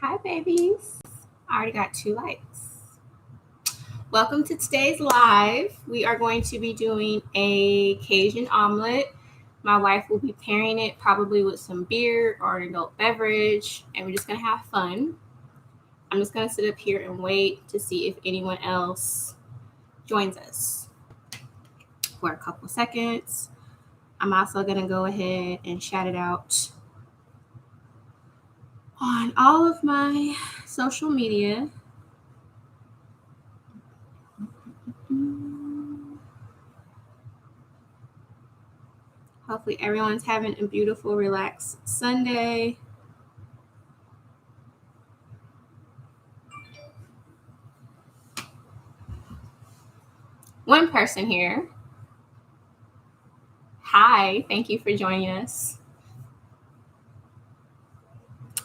Hi, babies. I already got 2 likes. Welcome to today's live. We are going to be doing a Cajun omelet. My wife will be pairing it probably with some beer or an adult beverage, and we're just going to have fun. I'm just going to sit up here and wait to see if anyone else joins us for a couple seconds. I'm also going to go ahead and shout it out on all of my social media. Hopefully everyone's having a beautiful, relaxed Sunday. One person here. Hi, thank you for joining us.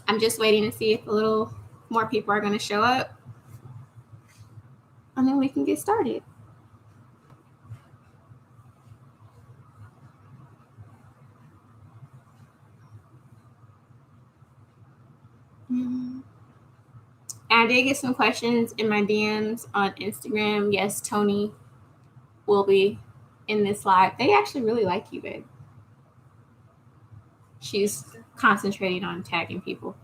I'm just waiting to see if a little more people are going to show up, and then we can get started. And I did get some questions in my DMs on Instagram. Yes, Tony will be in this live. They actually really like you, babe. She's concentrating on tagging people.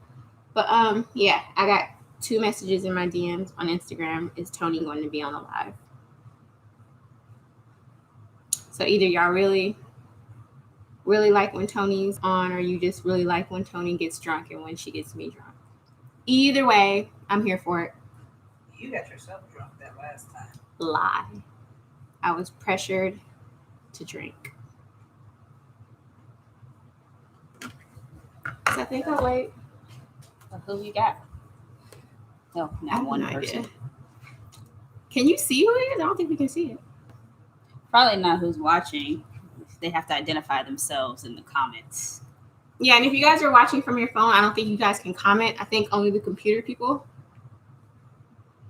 But yeah, I got 2 messages in my DMs on Instagram. Is Tony going to be on the live? So either y'all really like when Tony's on, or you just really like when Tony gets drunk and when she gets me drunk. Either way, I'm here for it. You got yourself drunk that last time. Lie. I was pressured to drink. So I think I'll wait. Who you got? No, not one person. Idea. Can you see who it is? I don't think we can see it. Probably not who's watching. They have to identify themselves in the comments. Yeah, and if you guys are watching from your phone, I don't think you guys can comment. I think only the computer people.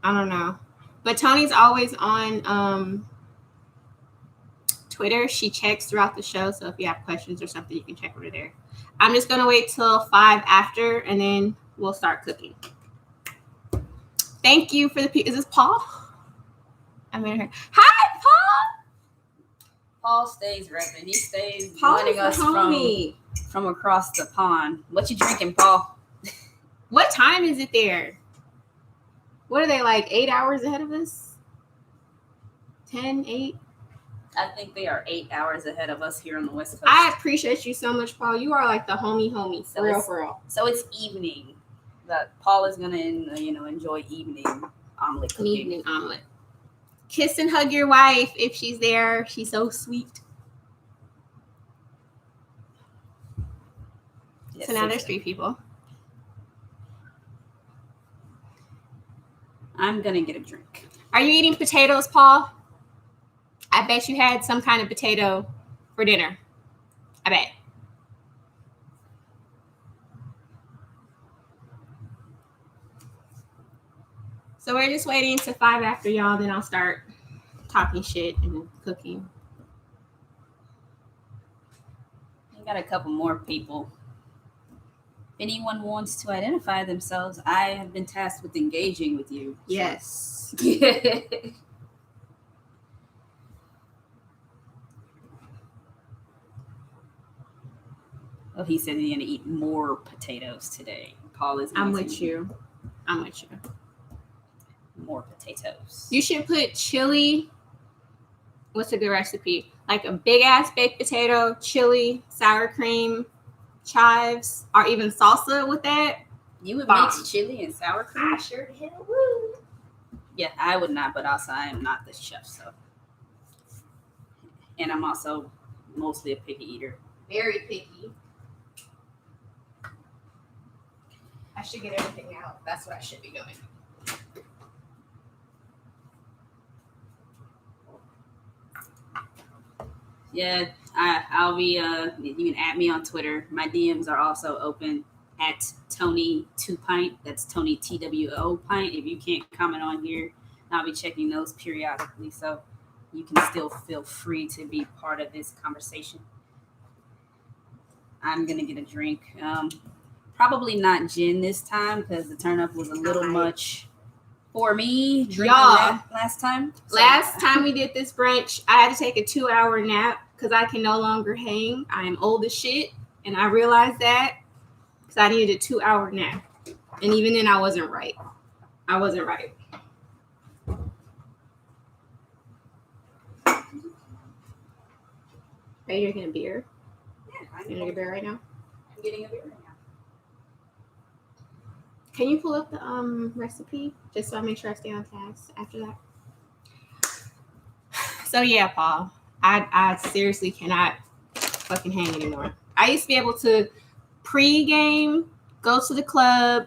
I don't know. But Tony's always on Twitter. She checks throughout the show, so if you have questions or something, you can check over there. I'm just going to wait till 5 after, and then we'll start cooking. Thank you for the... Is this Paul? I'm in here. Hi, Paul! Paul stays repping. He stays Paul joining us from across the pond. What you drinking, Paul? What time is it there? What are they, like 8 hours ahead of us? 10, 8? I think they are 8 hours ahead of us here on the West Coast. I appreciate you so much, Paul. You are like the homie. For real. So it's evening. But Paul is gonna, enjoy evening omelet cooking. Evening omelet. Kiss and hug your wife if she's there. She's so sweet. Yes, so now there's 3 people. I'm gonna get a drink. Are you eating potatoes, Paul? I bet you had some kind of potato for dinner. I bet. So we're just waiting to 5 after y'all, then I'll start talking shit and cooking. We got a couple more people. If anyone wants to identify themselves, I have been tasked with engaging with you. Yes. Oh, he said he's gonna eat more potatoes today. Paul is. I'm with you. More potatoes. You should put chili. What's a good recipe? Like a big ass baked potato, chili, sour cream, chives, or even salsa with that. You would mix chili and sour cream? I sure the hell would. Yeah, I would not, but also I am not the chef, so. And I'm also mostly a picky eater. Very picky. I should get everything out. That's what I should be doing. Yeah, I'll be, you can add me on Twitter. My DMs are also open at Tony2Pint. That's Tony TWO Pint. If you can't comment on here, I'll be checking those periodically. So you can still feel free to be part of this conversation. I'm going to get a drink. Probably not gin this time because the turn up was a little much for me drinking Y'all, that last time. So, last time we did this brunch, I had to take a 2-hour nap because I can no longer hang. I am old as shit, and I realized that because I needed a 2-hour nap. And even then, I wasn't right. Are you drinking a beer? Yeah, You drinking a beer right now? I'm getting a beer right now. Can you pull up the recipe just so I make sure I stay on task after that? So yeah, Paul, I seriously cannot fucking hang anymore. I used to be able to pre-game, go to the club,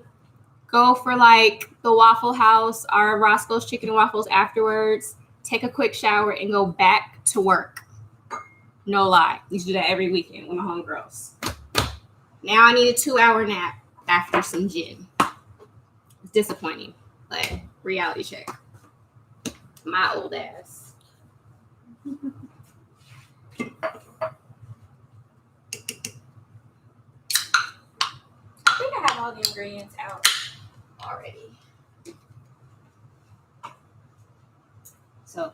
go for like the Waffle House or Roscoe's Chicken and Waffles afterwards, take a quick shower, and go back to work. No lie. I used to do that every weekend with my homegirls. Now I need a 2-hour nap after some gin. It's disappointing, but reality check. My old ass. I think I have all the ingredients out already. So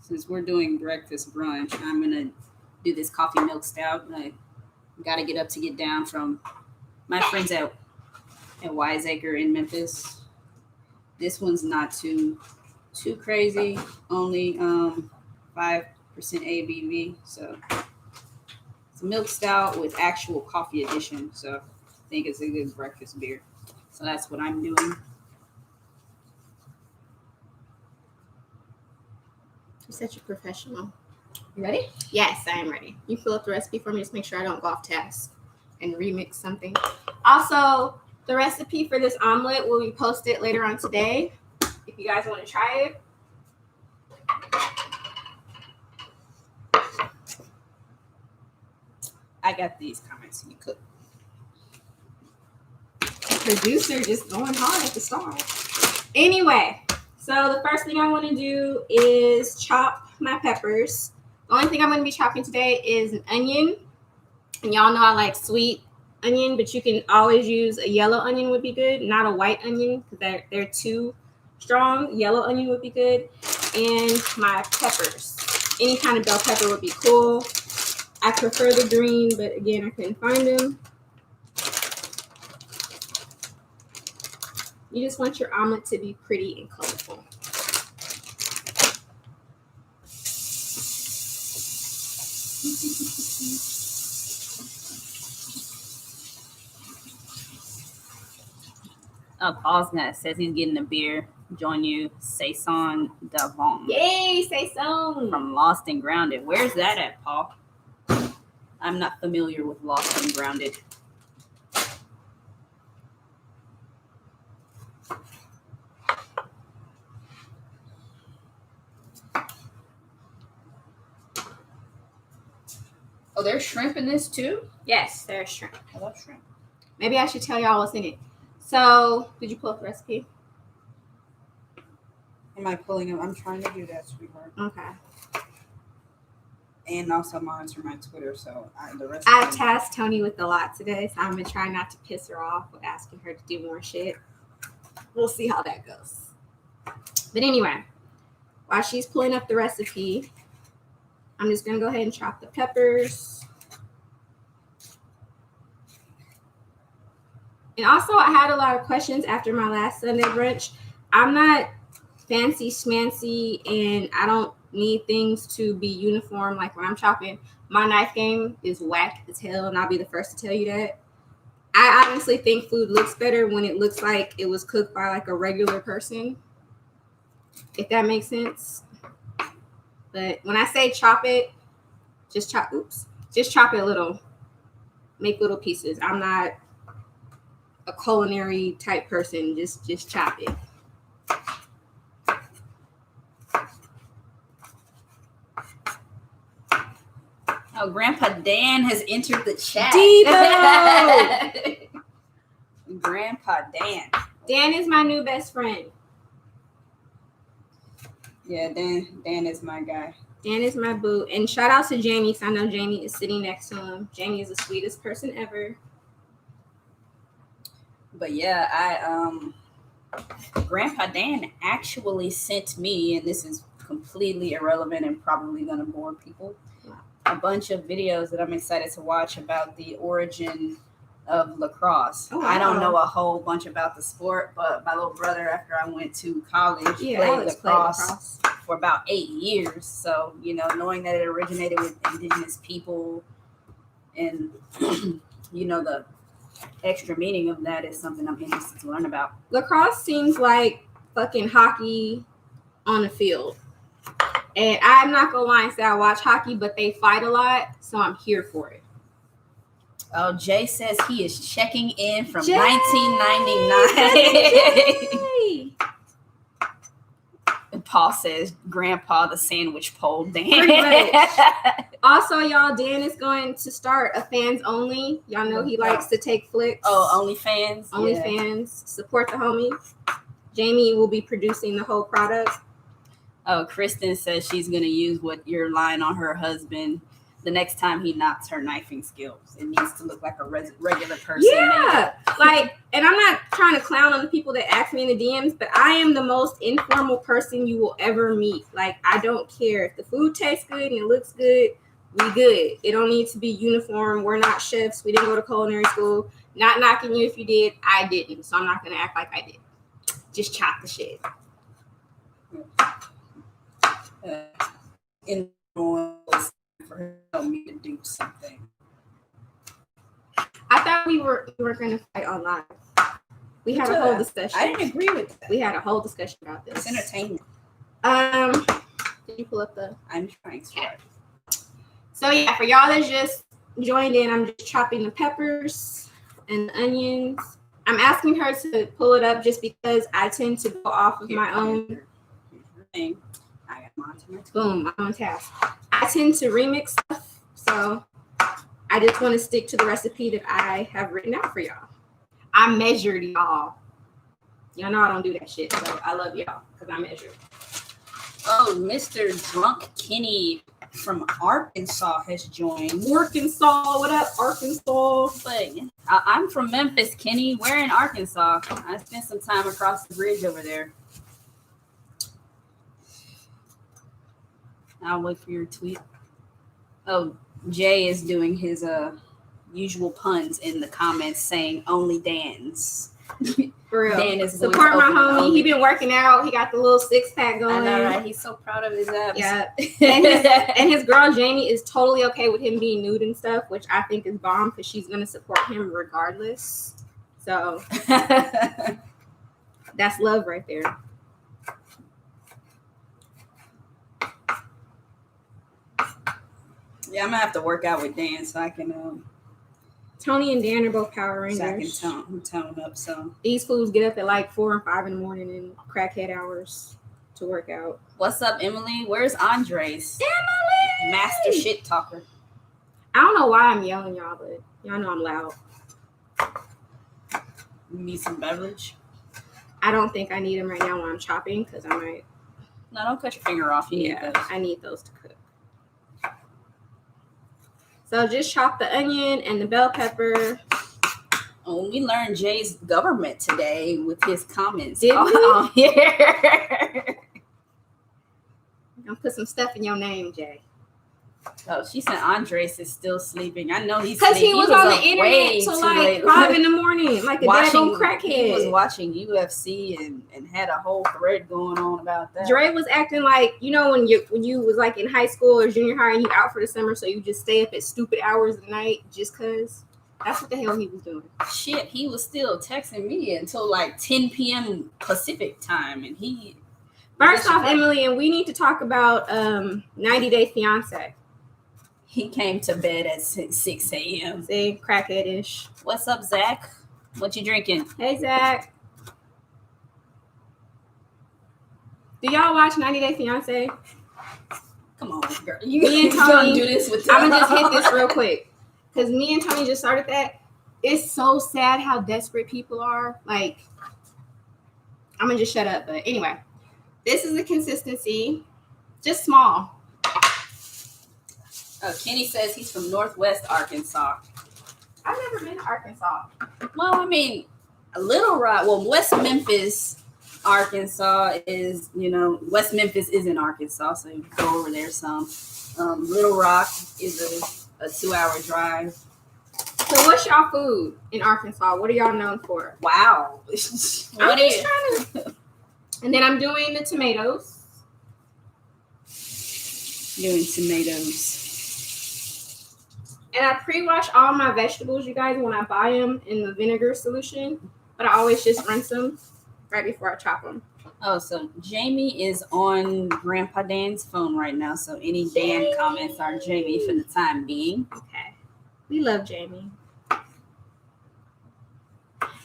since we're doing breakfast brunch, I'm gonna do this coffee milk stout. I gotta get up to get down from my friends at Wiseacre in Memphis. This one's not too crazy, only 5% ABV. So it's a milk stout with actual coffee addition. So I think it's a good breakfast beer. So that's what I'm doing. You're such a professional. You ready? Yes, I am ready. You fill up the recipe for me. Just make sure I don't go off task and remix something. Also, the recipe for this omelet will be posted later on today if you guys want to try it. I got these comments. You cook. Producer just going hard at the start. Anyway, so the first thing I want to do is chop my peppers. The only thing I'm going to be chopping today is an onion. And y'all know I like sweet onion, but you can always use a yellow onion would be good, not a white onion because they're too strong. Yellow onion would be good. And my peppers. Any kind of bell pepper would be cool. I prefer the green, but again, I couldn't find them. You just want your omelet to be pretty and colorful. Paul's says he's getting a beer. Join you, Saison Davon. Yay, Saison! From Lost and Grounded. Where's that at, Paul? I'm not familiar with Lost and Grounded. Oh, there's shrimp in this too? Yes, there's shrimp. I love shrimp. Maybe I should tell y'all what's in it. So, did you pull up the recipe? Am I pulling them? I'm trying to do that, sweetheart. Okay. And also monitor my Twitter, so the rest. I tasked Tony with a lot today, so I'm gonna try not to piss her off with asking her to do more shit. We'll see how that goes. But anyway, while she's pulling up the recipe, I'm just gonna go ahead and chop the peppers. And also, I had a lot of questions after my last Sunday brunch. I'm not fancy schmancy, and I don't need things to be uniform. Like when I'm chopping, my knife game is whack as hell, and I'll be the first to tell you that. I honestly think food looks better when it looks like it was cooked by like a regular person, if that makes sense. But when I say chop it, just chop it a little. Make little pieces. I'm not a culinary type person. Just chop it. Oh, Grandpa Dan has entered the chat. Devo! Grandpa Dan. Dan is my new best friend. Yeah, Dan is my guy. Dan is my boo. And shout out to Jamie, because I know Jamie is sitting next to him. Jamie is the sweetest person ever. But yeah, Grandpa Dan actually sent me, and this is completely irrelevant and probably gonna bore people, a bunch of videos that I'm excited to watch about the origin of lacrosse. Oh, wow. I don't know a whole bunch about the sport, but my little brother, after I went to college, played lacrosse for about 8 years. So, knowing that it originated with indigenous people and, the extra meaning of that is something I'm interested to learn about. Lacrosse seems like fucking hockey on the field. And I'm not going to lie and say I watch hockey, but they fight a lot, so I'm here for it. Oh, Jay says he is checking in from Jay! 1999. And Paul says, Grandpa the sandwich pole Dan. Pretty much. Also, y'all, Dan is going to start a fans only. Y'all know he likes to take flicks. Oh, OnlyFans? OnlyFans. Yeah. Support the homie. Jamie will be producing the whole product. Oh, Kristen says she's going to use what you're lying on her husband the next time he knocks her knifing skills. It needs to look like a regular person. Yeah. And I'm not trying to clown on the people that ask me in the DMs, but I am the most informal person you will ever meet. Like, I don't care. If the food tastes good and it looks good, we good. It don't need to be uniform. We're not chefs. We didn't go to culinary school. Not knocking you if you did. I didn't. So I'm not going to act like I did. Just chop the shit. In for me to do something. I thought we were going to fight online. We had a whole discussion. I didn't agree with that. We had a whole discussion about this. It's entertainment. Did you pull up the? I'm trying to. Okay. So yeah, for y'all that just joined in, I'm just chopping the peppers and the onions. I'm asking her to pull it up just because I tend to go off of my own thing. I got mine to my boom, I'm on task. I tend to remix stuff, so I just want to stick to the recipe that I have written out for y'all. I measured y'all. Y'all know I don't do that shit, so I love y'all because I measured. Oh, Mr. Drunk Kenny from Arkansas has joined. Arkansas, what up, Arkansas? But I'm from Memphis, Kenny. We're in Arkansas. I spent some time across the bridge over there. I'll wait for your tweet. Oh, Jay is doing his usual puns in the comments saying only Dan's. For real. Dan is support my homie. He been working out. He got the little 6-pack going. I know, right? He's so proud of his abs. Yeah. and his girl Jamie is totally okay with him being nude and stuff, which I think is bomb because she's gonna support him regardless. So that's love right there. Yeah, I'm gonna have to work out with Dan so I can. Tony and Dan are both Power Rangers. So I can tone up some. These fools get up at like 4 and 5 in the morning in crackhead hours to work out. What's up, Emily? Where's Andres? Emily! Master shit talker. I don't know why I'm yelling y'all, but y'all know I'm loud. You need some beverage? I don't think I need them right now while I'm chopping because I might. No, don't cut your finger off. You need those. I need those to cook. So just chop the onion and the bell pepper. Oh, we learned Jay's government today with his comments. Did we? Oh, yeah. I'll put some stuff in your name, Jay. Oh, she said Andres is still sleeping. I know he's because he was on the internet till like 5 in the morning, like a daggone crackhead. He was watching UFC and had a whole thread going on about that. Dre was acting like, you know, when you was like in high school or junior high and you out for the summer, so you just stay up at stupid hours at night just cause. That's what the hell he was doing. Shit, he was still texting me until like 10 p.m. Pacific time, and he. First off, Emily, and we need to talk about 90 Day Fiance. He came to bed at 6 a.m. See, crackhead-ish. What's up, Zach? What you drinking? Hey, Zach. Do y'all watch 90 Day Fiance? Come on, girl. Me and Tony, do this with I'm going to just hit this real quick. Because me and Tony just started that. It's so sad how desperate people are. Like, I'm going to just shut up. But anyway, this is the consistency. Just small. Oh, Kenny says he's from Northwest Arkansas. I've never been to Arkansas. Well, I mean, Little Rock, well, West Memphis, Arkansas is, West Memphis is in Arkansas, so you go over there some. Little Rock is a 2-hour drive. So what's y'all food in Arkansas? What are y'all known for? Wow. I'm just trying to... And then I'm doing the tomatoes. Doing tomatoes. And I pre-wash all my vegetables, you guys, when I buy them in the vinegar solution. But I always just rinse them right before I chop them. Oh, so Jamie is on Grandpa Dan's phone right now. So any Dan comments are Jamie for the time being. Okay. We love Jamie.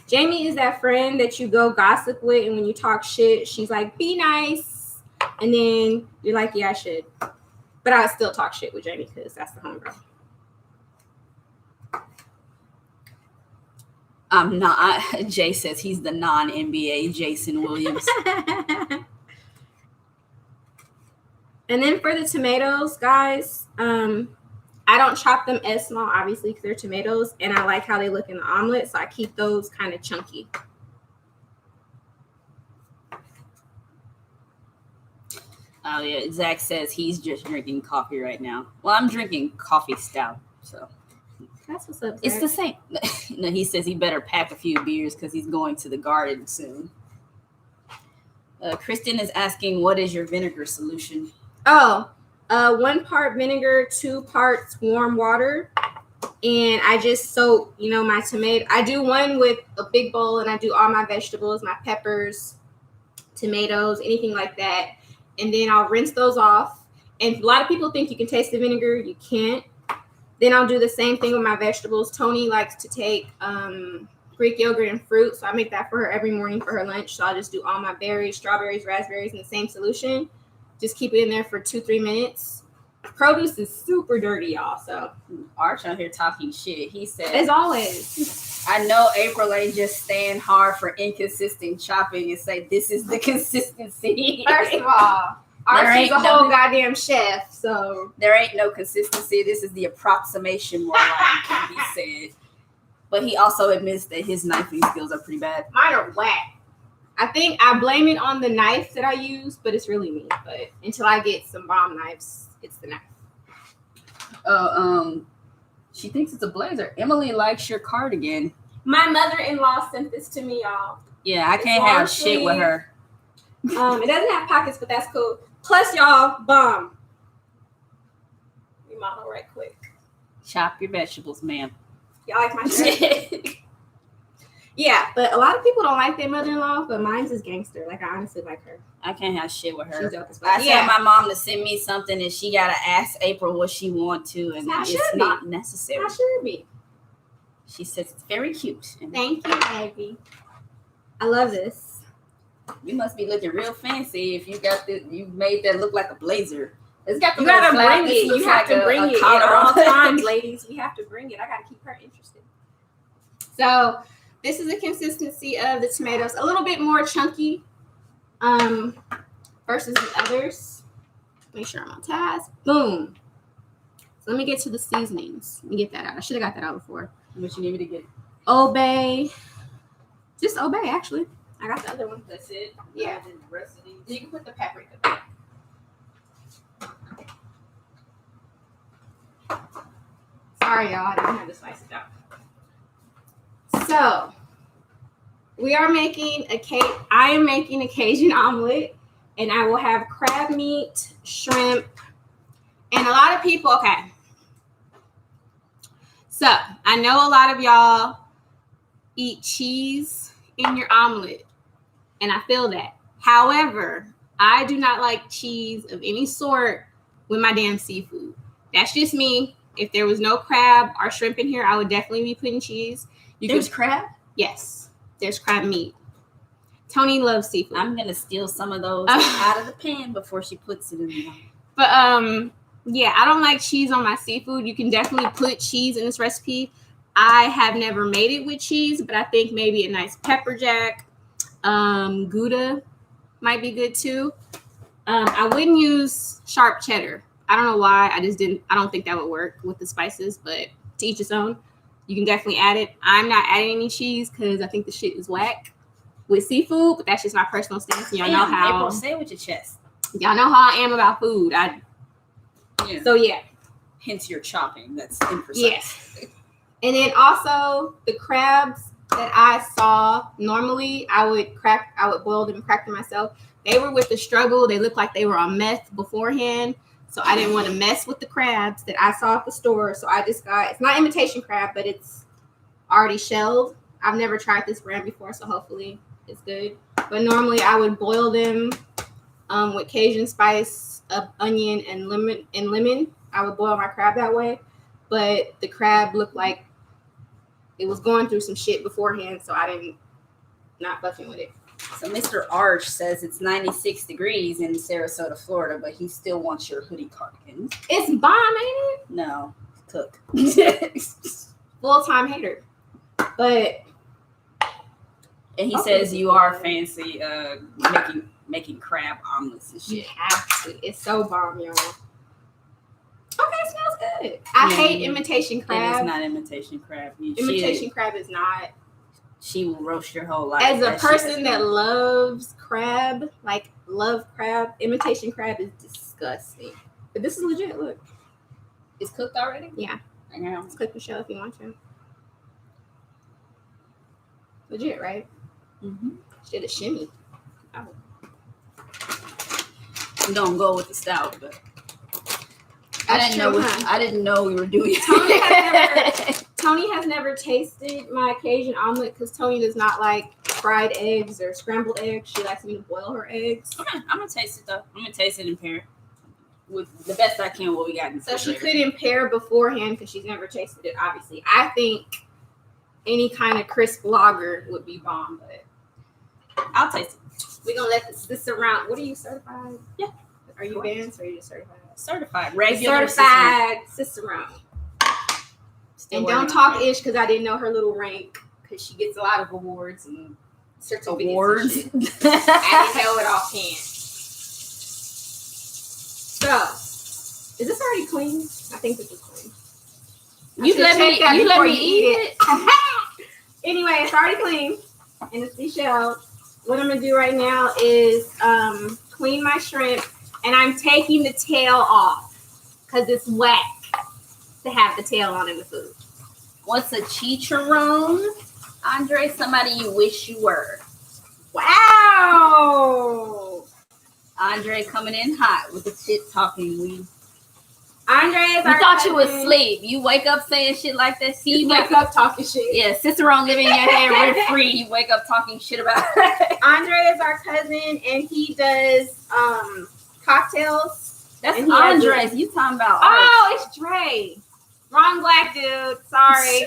Jamie is that friend that you go gossip with, and when you talk shit, she's like, be nice. And then you're like, yeah, I should. But I would still talk shit with Jamie because that's the homegirl. I'm not. Jay says he's the non-NBA Jason Williams. And then for the tomatoes, guys, I don't chop them as small, obviously, because they're tomatoes, and I like how they look in the omelet, so I keep those kind of chunky. Oh, yeah. Zach says he's just drinking coffee right now. Well, I'm drinking coffee stout, so. That's what's up, Zach. It's the same. No, he says he better pack a few beers because he's going to the garden soon. Kristen is asking, what is your vinegar solution? Oh, 1 part vinegar, 2 parts warm water. And I just soak, my tomato. I do one with a big bowl, and I do all my vegetables, my peppers, tomatoes, anything like that. And then I'll rinse those off. And a lot of people think you can taste the vinegar. You can't. Then I'll do the same thing with my vegetables. Tony likes to take Greek yogurt and fruit, so I make that for her every morning for her lunch. So I'll just do all my berries, strawberries, raspberries in the same solution. Just keep it in there for 2-3 minutes. Produce is super dirty, y'all. So Arch out here talking shit. He said, as always, I know April ain't just staying hard for inconsistent chopping and say this is the consistency. First of all, Arch is a whole goddamn chef, so there ain't no consistency. This is the approximation more like can be said. But he also admits that his knifing skills are pretty bad. Mine are whack. I think I blame it on the knife that I use, but it's really me. But until I get some bomb knives, it's the knife. She thinks it's a blazer. Emily likes your cardigan. My mother-in-law sent this to me, y'all. Yeah, I can't have shit with her. It doesn't have pockets, but that's cool. Plus, y'all, bomb. Remodel right quick. Chop your vegetables, ma'am. Y'all like my shirt? Yeah, but a lot of people don't like their mother-in-law, but mine's is gangster. Like, I honestly like her. I can't have shit with her. She's dope as fuck. I sent my mom to send me something, and she got to ask April what she want to, and it's not necessary. How should it be? She says it's very cute. Thank you, baby. I love this. You must be looking real fancy if you got this. You made that look like a blazer. It's got the you gotta flag. bring it. You have to bring it at all times, ladies. We have to bring it. I gotta keep her interested. So this is the consistency of the tomatoes. A little bit more chunky versus the others. Make sure I'm on task. Boom. So let me get to the seasonings. Let me get that out. I should have got that out before. What you need me to get? Obey. Just obey, actually. I got the other one. That's it? Yeah. The rest of these? You can put the paprika back. Sorry, y'all. I didn't have to spice it up. So, we are making I am making a Cajun omelet, and I will have crab meat, shrimp, and a lot of people, okay. So, I know a lot of y'all eat cheese in your omelet, and I feel that. However, I do not like cheese of any sort with my damn seafood. That's just me. If there was no crab or shrimp in here, I would definitely be putting cheese. There's crab? Yes. There's crab meat. Tony loves seafood. I'm going to steal some of those out of the pan before she puts it in the oven. But, yeah, I don't like cheese on my seafood. You can definitely put cheese in this recipe. I have never made it with cheese, but I think maybe a nice pepper jack, Gouda might be good too. I wouldn't use sharp cheddar. I don't know why. I don't think that would work with the spices, but to each its own. you can definitely add it. I'm not adding any cheese because I think the shit is whack with seafood, but that's just my personal stance. Y'all know how April, say it with your chest. Y'all know how I am about food. So yeah. Hence your chopping. That's imprecise. Yeah. And then also the crabs that I saw, normally I would boil them and crack them myself. They were with the struggle. They looked like they were on meth beforehand. So I didn't want to mess with the crabs that I saw at the store. So I just got, it's not imitation crab, but it's already shelled. I've never tried this brand before, so hopefully it's good. But normally I would boil them with Cajun spice, onion, and lemon. I would boil my crab that way. But the crab looked like it was going through some shit beforehand, so I didn't, not fucking with it. So Mr. Arch says it's 96 degrees in Sarasota, Florida, but he still wants your hoodie cardigan. It's bomb, ain't it? No, cook. Full-time hater. But and he says you are fancy making crab omelets and you shit. have to. It's so bomb, y'all. Okay, it smells good. I hate imitation crab. It is not imitation crab. Imitation crab is not. She will roast your whole life. As a person that loves crab, imitation crab is disgusting. But this is legit. Look, it's cooked already. Yeah, I know. It's cooked, Michelle, if you want to. Legit, right? Mm-hmm. Should have shimmy. Oh. I'm gonna go with the stout, but I didn't know we were doing. Tony has never tasted my Cajun omelet because Tony does not like fried eggs or scrambled eggs. She likes me to boil her eggs. Okay, I'm gonna taste it though. I'm gonna taste it and pair it with the best I can. What we got in so she couldn't pair beforehand because she's never tasted it. Obviously, I think any kind of crisp lager would be bomb, but I'll taste it. We're gonna let this around. What are you certified? Yeah. Are you advanced or are you just certified? Certified. Regular certified Cicerone. And don't talk ish because I didn't know her little rank because she gets a lot of awards and certificates. Awards. And shit. I didn't know it offhand. So, is this already clean? I think this is clean. You let me eat it. Anyway, it's already clean in the seashell. What I'm gonna do right now is clean my shrimp, and I'm taking the tail off because it's whack to have the tail on in the food. What's a chicharron? Andre, somebody you wish you were. Wow! Andre coming in hot with the shit talking. We thought you was asleep. You wake up saying shit like that. See, you wake up talking shit. Yeah, Cicerone living in your head rent free. You wake up talking shit about it. Andre is our cousin, and he does cocktails. That's Andres. You talking about? Oh, it's Dre. Wrong black dude. Sorry.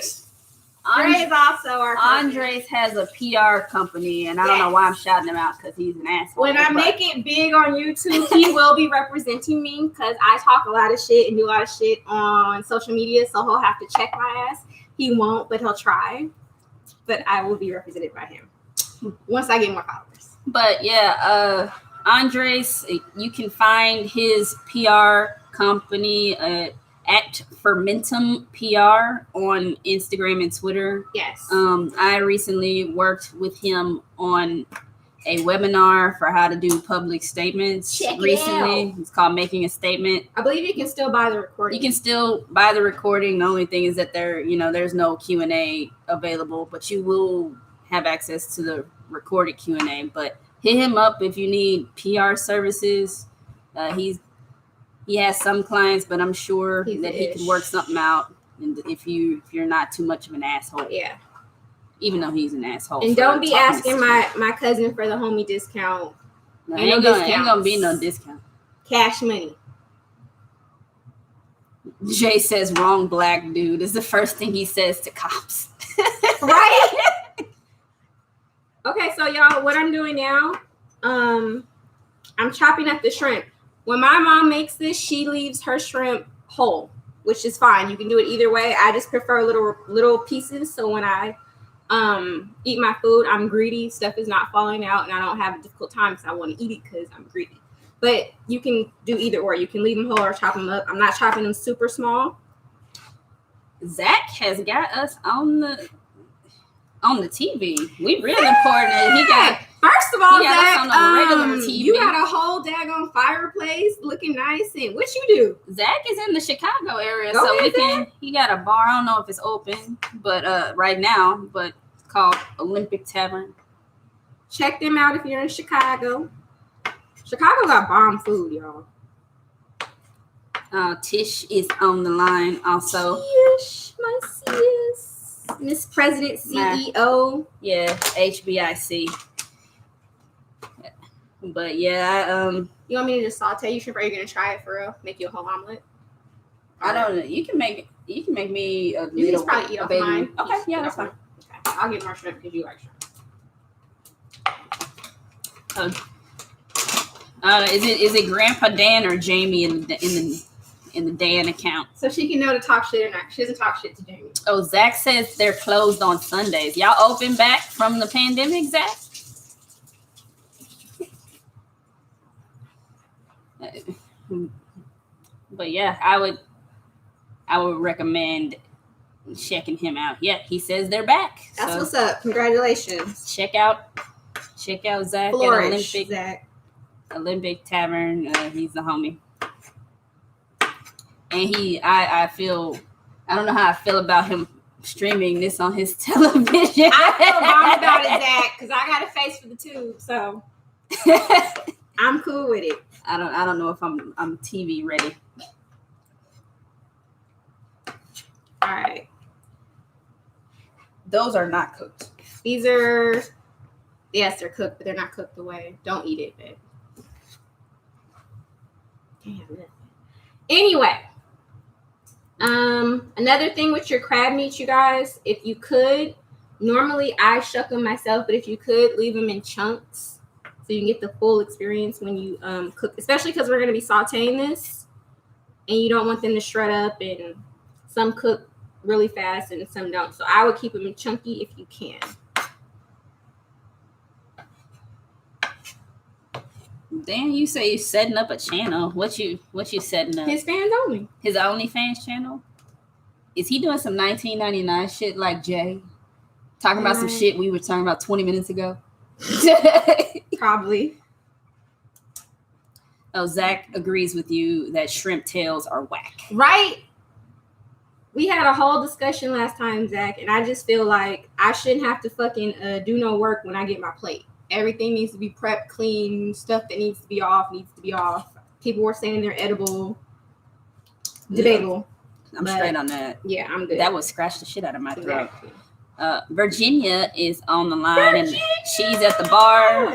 Dre is also our cousin. Andres has a PR company, and I don't know why I'm shouting him out because he's an asshole. When I make it big on YouTube, he will be representing me because I talk a lot of shit and do a lot of shit on social media, so he'll have to check my ass. He won't, but he'll try. But I will be represented by him once I get more followers. But yeah, Andres, you can find his PR company at Fermentum PR on Instagram and Twitter. Yes. I recently worked with him on a webinar for how to do public statements. It's called Making a Statement. I believe you can still buy the recording. You can still buy the recording. The only thing is that there's no Q&A available, but you will have access to the recorded Q&A. But hit him up if you need PR services. He has some clients, but I'm sure that he can work something out. And if you're not too much of an asshole, yeah. Even though he's an asshole. And don't be asking my cousin for the homie discount. No, ain't gonna be no discount. Cash money. Jay says wrong black dude is the first thing he says to cops. Right? Okay, so y'all, what I'm doing now, I'm chopping up the shrimp. When my mom makes this, she leaves her shrimp whole, which is fine. You can do it either way. I just prefer little pieces. So when I eat my food, I'm greedy. Stuff is not falling out, and I don't have a difficult time because I want to eat it because I'm greedy. But you can do either or. You can leave them whole or chop them up. I'm not chopping them super small. Zach has got us on the TV. We really important. He got. First of all, he got Zach, us on the regular TV. you got a whole daggone fireplace looking nice. And what you do? Zach is in the Chicago area, Go so ahead, we can. He got a bar. I don't know if it's open, but right now, but it's called Olympic Tavern. Check them out if you're in Chicago. Chicago got bomb food, y'all. Tish is on the line also. Tish, my sis. Miss President CEO. Yeah, HBIC. But yeah, You want me to just saute you shrimp, or are you gonna try it for real? Make you a whole omelet? I don't know. You can make me a You can little just probably eat off baby. mine. Okay, yeah, that's fine. Okay. I'll get more shrimp because you like shrimp. Is it Grandpa Dan or Jamie in the Dan account? So she can know to talk shit or not. She doesn't talk shit to Jamie. Oh, Zach says they're closed on Sundays. Y'all open back from the pandemic, Zach? But yeah, I would recommend checking him out. Yeah, he says they're back. That's so what's up. Congratulations. check out Zach Flourish, at Zach. Olympic Tavern. He's the homie. And I don't know how I feel about him streaming this on his television. I feel bad about it, Zach, because I got a face for the tube, so I'm cool with it. I don't know if I'm TV ready. All right. Those are not cooked. These are, yes, they're cooked, but they're not cooked away. Don't eat it, babe. Damn it. Anyway, another thing with your crab meat, you guys, if you could, normally I shuck them myself, but if you could, leave them in chunks so you can get the full experience when you cook, especially because we're going to be sauteing this, and you don't want them to shred up, and some cook really fast and some don't. So I would keep them in chunky if you can. Damn, you say you're setting up a channel. What you setting up? His fans only. His OnlyFans channel? Is he doing some 1999 shit like Jay? Talking about some shit we were talking about 20 minutes ago? Probably. Oh, Zach agrees with you that shrimp tails are whack. Right? We had a whole discussion last time, Zach, and I just feel like I shouldn't have to fucking do no work when I get my plate. Everything needs to be prepped, clean. Stuff that needs to be off. People were saying they're edible. Debatable. I'm straight on that. Yeah, I'm good. That would scratch the shit out of my throat. Exactly. Virginia is on the line, and she's at the bar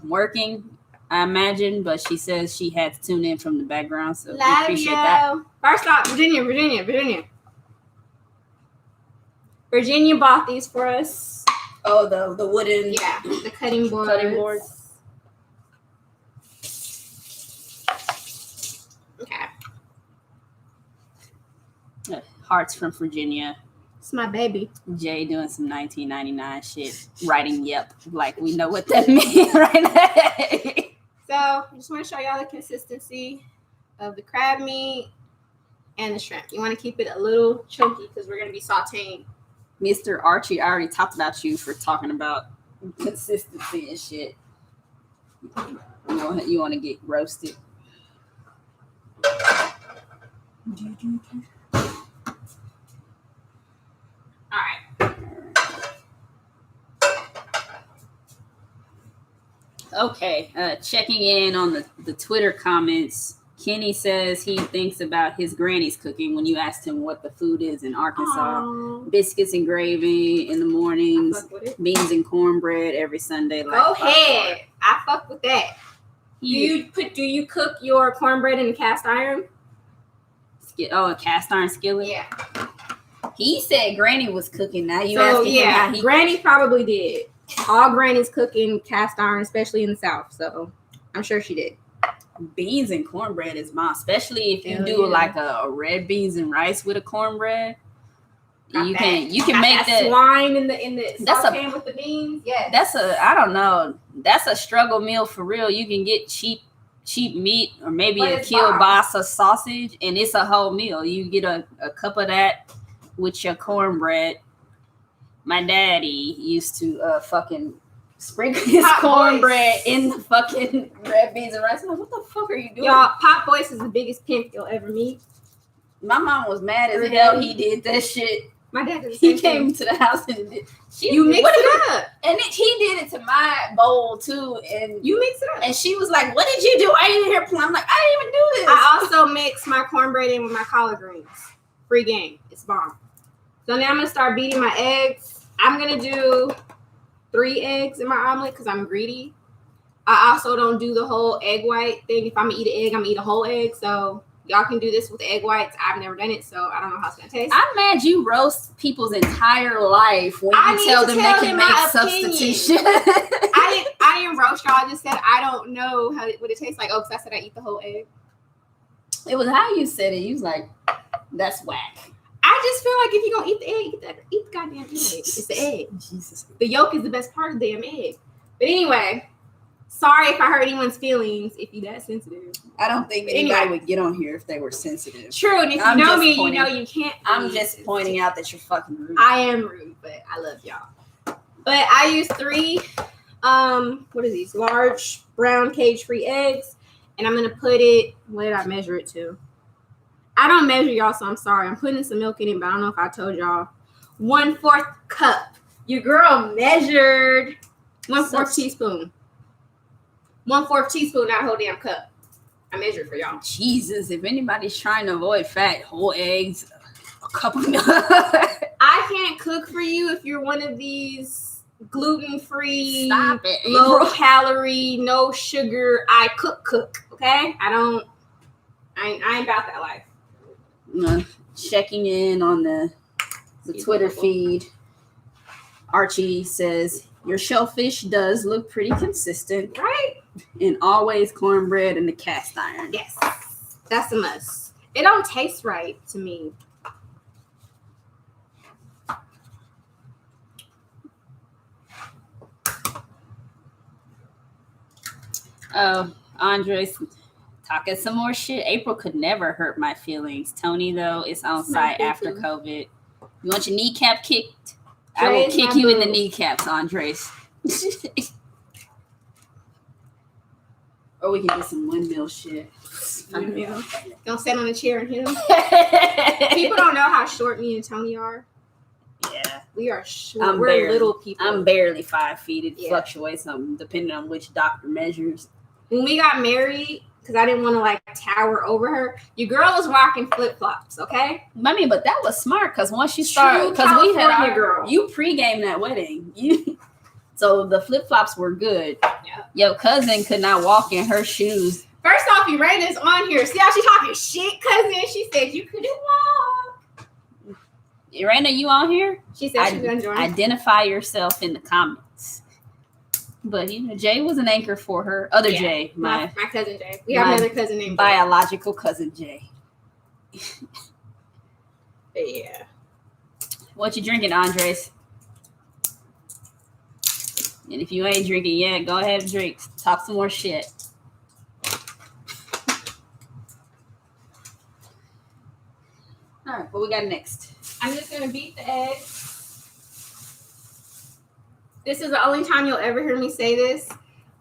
working, I imagine, but she says she had to tune in from the background, so we appreciate that. First off, Virginia. Virginia bought these for us. Oh, the wooden... Yeah, the cutting boards. Okay. Hearts from Virginia. It's my baby. Jay doing some 1999 shit, writing yep, like we know what that means right now. So I just want to show y'all the consistency of the crab meat and the shrimp. You want to keep it a little chunky because we're going to be sauteing. Mr. Archie, I already talked about you for talking about consistency and shit. You want to get roasted. All right. Okay, checking in on the Twitter comments. Kenny says he thinks about his granny's cooking when you asked him what the food is in Arkansas. Aww. Biscuits and gravy in the mornings, beans and cornbred every Sunday. Like go ahead. I fuck with that. Yeah. Do you cook your cornbread in a cast iron? A cast iron skillet? Yeah. He said Granny was cooking. Now you So asking him how yeah, he Granny probably did. All grannies cook in cast iron, especially in the South. So I'm sure she did. Beans and cornbread is mine, especially if you Hell do yeah. like a red beans and rice with a cornbread. Not You bad. can make that swine in the That's a- sauteing with the beans. Yeah. That's a struggle meal for real. You can get cheap meat or maybe But a it's kielbasa sausage, and it's a whole meal. You get a cup of that, with your cornbread. My daddy used to fucking sprinkle his Pop cornbread Boys. in the fucking red beans and rice. I'm like, what the fuck are you doing? Y'all, Pop Boys is the biggest pimp you'll ever meet. My mom was mad as Her hell. daddy. He did that shit. My dad did the He same came thing. to the house and did. You mix it up. And he did it to my bowl too. And You mix it up. and she was like, "What did you do? I didn't hear plum." I'm like, "I didn't even do this." I also mix my cornbread in with my collard greens. Free game. It's bomb. So now I'm going to start beating my eggs. I'm going to do 3 eggs in my omelet because I'm greedy. I also don't do the whole egg white thing. If I'm going to eat an egg, I'm going to eat a whole egg. So y'all can do this with egg whites. I've never done it, so I don't know how it's going to taste. I'm mad you roast people's entire life when I you need tell to them tell they can them my make opinion. substitution. I didn't roast y'all. I just said I don't know what it tastes like. Oh, because I said I eat the whole egg. It was how you said it. You was like, "That's whack." I just feel like if you're going to eat the egg, eat the goddamn egg. It's the egg. Jesus. The yolk is the best part of the damn egg. But anyway, sorry if I hurt anyone's feelings if you that sensitive. I don't think anybody would get on here if they were sensitive. True, and if I'm you know just me, pointing- you know you can't. I'm just pointing out that you're fucking rude. I am rude, but I love y'all. But I use 3, what are these? Large brown cage-free eggs. And I'm going to put it, what did I measure it to? I don't measure y'all, so I'm sorry. I'm putting some milk in it, but I don't know if I told y'all. 1/4 cup. Your girl measured 1/4 teaspoon. 1/4 teaspoon, not a whole damn cup. I measured for y'all. Jesus, if anybody's trying to avoid fat, whole eggs, a cup of milk. I can't cook for you if you're one of these gluten-free, Stop it, low April. calorie, no sugar. I cook. Okay, I ain't about that life. Checking in on the Twitter feed. Archie says, "Your shellfish does look pretty consistent, Right? and always cornbread in the cast iron." Yes, that's a must. It don't taste right to me. Oh, Andres talking some more shit. April could never hurt my feelings. Tony, though, is on site after COVID. You want your kneecap kicked? I will Praise kick my you in the boo. kneecaps, Andres. Or we can do some windmill shit. Windmill. Don't sit on a chair and hit him. People don't know how short me and Tony are. Yeah. We are short. We're little people. I'm barely 5 feet. It Yeah. fluctuates depending on which doctor measures. When we got married, because I didn't want to like tower over her, your girl was rocking flip-flops, okay? I mean, but that was smart because once you start, True because we had California girl. you pregame that wedding, so the flip flops were good. Yeah. Your cousin could not walk in her shoes. First off, Uranus on here. See how she talking shit, cousin? She said you couldn't walk. Irena, you on here? She said she was gonna join. Identify yourself in the comments. But Jay was an anchor for her. Other Yeah. Jay, my cousin Jay. We have my another cousin named Jay. biological cousin Jay. Yeah. What you drinking, Andres? And if you ain't drinking yet, go ahead and drink. Talk some more shit. All right, what we got next? I'm just gonna beat the eggs. This is the only time you'll ever hear me say this.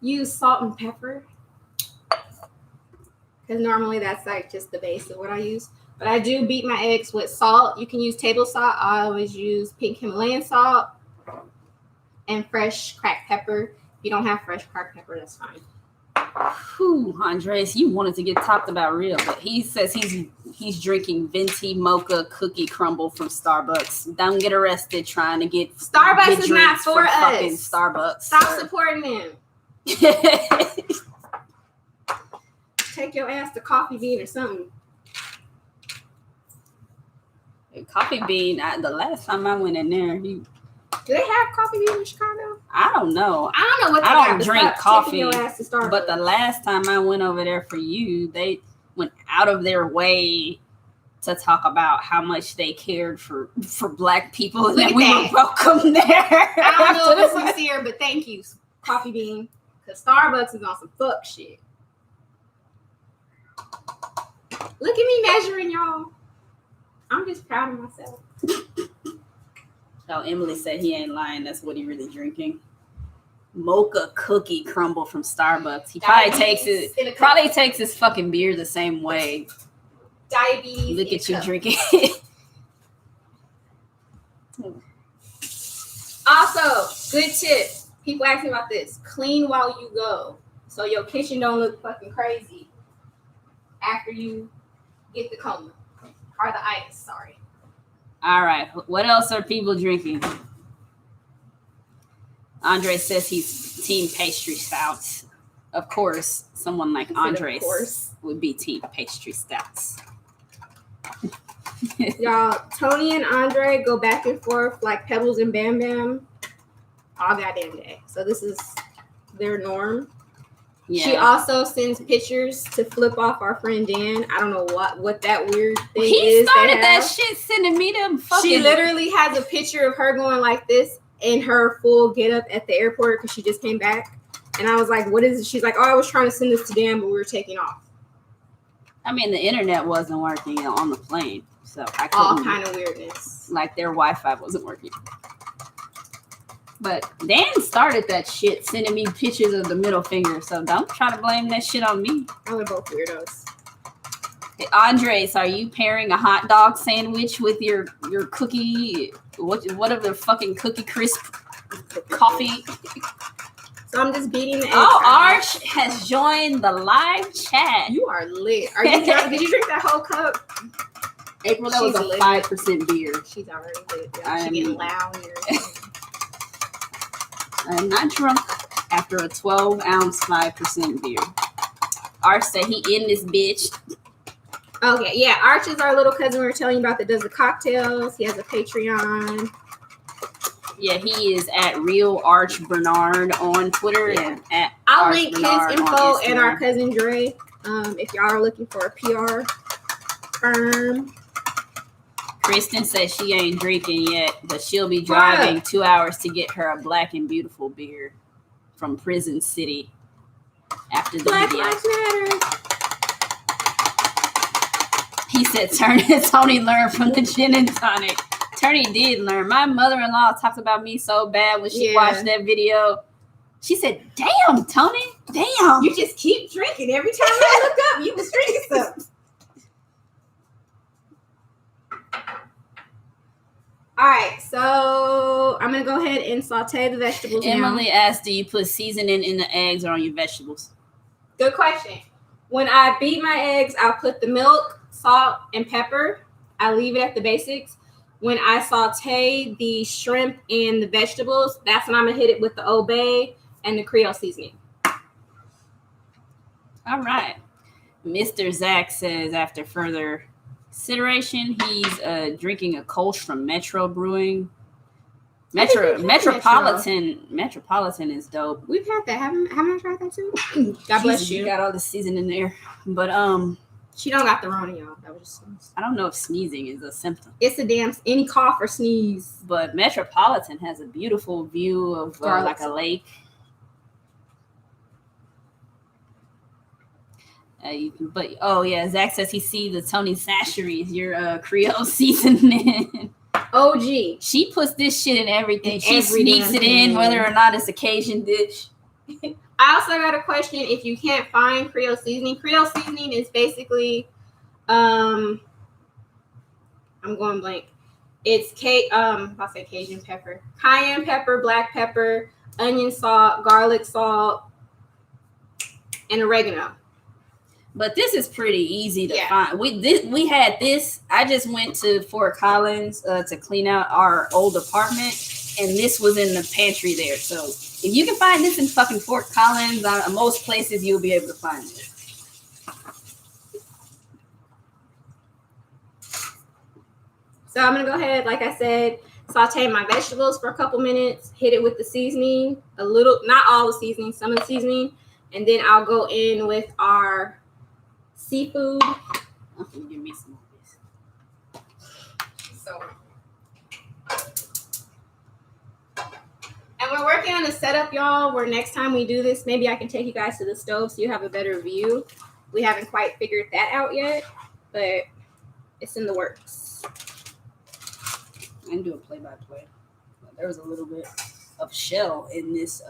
Use salt and pepper. Because normally that's like just the base of what I use. But I do beat my eggs with salt. You can use table salt. I always use pink Himalayan salt and fresh cracked pepper. If you don't have fresh cracked pepper, that's fine. Whew, Andres, you wanted to get talked about real, but he says he's drinking venti mocha cookie crumble from Starbucks. Don't get arrested trying to get Starbucks is not drinks for from fucking us. Starbucks. Stop sir. supporting them. Take your ass to Coffee Bean or something. Coffee Bean. The last time I went in there, Do they have Coffee Bean in Chicago? I don't know. I don't know what they I don't got, but drink stop coffee, taking your ass to Starbucks. But the last time I went over there for you, they went out of their way to talk about how much they cared for Black people and Look that at we that. were welcome there. I don't know if it's sincere, but thank you, Coffee Bean. Because Starbucks is on some fuck shit. Look at me measuring, y'all. I'm just proud of myself. Oh, Emily said he ain't lying. That's what he really drinking. Mocha cookie crumble from Starbucks. He probably takes his fucking beer the same way. Diabetes. Look at you drinking it. Also, good tip. People ask me about this. Clean while you go, so your kitchen don't look fucking crazy after you get the coma or the ice. Sorry. All right. What else are people drinking? Andre says he's team pastry stouts. Of course, someone like Andre would be team pastry stouts. Y'all, Tony and Andre go back and forth like Pebbles and Bam Bam all goddamn day. So this is their norm. Yeah. She also sends pictures to flip off our friend Dan. I don't know what that weird thing is. He started that shit sending me them fucking... She literally has a picture of her going like this in her full getup at the airport because she just came back. And I was like, what is it? She's like, oh, I was trying to send this to Dan, but we were taking off. I mean, the internet wasn't working on the plane. So I couldn't... All kind of weirdness. Like their Wi-Fi wasn't working. But Dan started that shit, sending me pictures of the middle finger. So don't try to blame that shit on me. Oh, we're both weirdos. Hey, Andres, are you pairing a hot dog sandwich with your cookie? What of the fucking Cookie Crisp coffee? So I'm just beating the egg. Oh, Arch has joined the live chat. You are lit. Are you drunk? Did you drink that whole cup? April, that was a 5% beer. She's already lit. She's getting loud here. I'm not drunk after a 12-ounce 5% beer. Arch said he in this bitch. Okay, yeah. Arch is our little cousin we were telling you about that does the cocktails. He has a Patreon. Yeah, he is at Real Arch Bernard on Twitter and at I'll Arch link Bernard his info and our cousin Dre. If y'all are looking for a PR firm. Kristen says she ain't drinking yet, but she'll be driving 2 hours to get her a Black and Beautiful beer from Prison City after the Black video. Lives Matter. He said Tony learned from the gin and tonic. Tony did learn. My mother-in-law talked about me so bad when she watched that video. She said, damn, Tony, damn. You just keep drinking. Every time I look up, you was drinking something. All right, so I'm going to go ahead and saute the vegetables Emily now. asked, do you put seasoning in the eggs or on your vegetables? Good question. When I beat my eggs, I'll put the milk, salt, and pepper. I leave it at the basics. When I saute the shrimp and the vegetables, that's when I'm going to hit it with the Old Bay and the Creole Seasoning. All right. Mr. Zach says after further consideration, he's drinking a Kolsch from Metro Brewing. Metropolitan is dope. We've had that. Haven't I tried that too? God bless you. You got all the seasoning there. But she don't got the Rona, y'all. That was just sneeze. I don't know if sneezing is a symptom. It's a damn any cough or sneeze. But Metropolitan has a beautiful view of like a lake. Zach says he sees the Tony Sacheries, your Creole Seasoning. OG. She puts this shit in everything. She sneaks it in, whether or not it's a Cajun dish. I also got a question. If you can't find Creole Seasoning is basically, I'm going blank. It's I'll say Cajun pepper, cayenne pepper, black pepper, onion salt, garlic salt, and oregano. But this is pretty easy to find. We had this. I just went to Fort Collins to clean out our old apartment, and this was in the pantry there. So if you can find this in fucking Fort Collins, most places you'll be able to find it. So I'm gonna go ahead, like I said, saute my vegetables for a couple minutes, hit it with the seasoning, a little, not all the seasoning, some of the seasoning, and then I'll go in with our seafood. Give me some of this. So, and we're working on a setup, y'all, where next time we do this, maybe I can take you guys to the stove so you have a better view. We haven't quite figured that out yet, but it's in the works. didn't do a play-by-play. There was a little bit of shell in this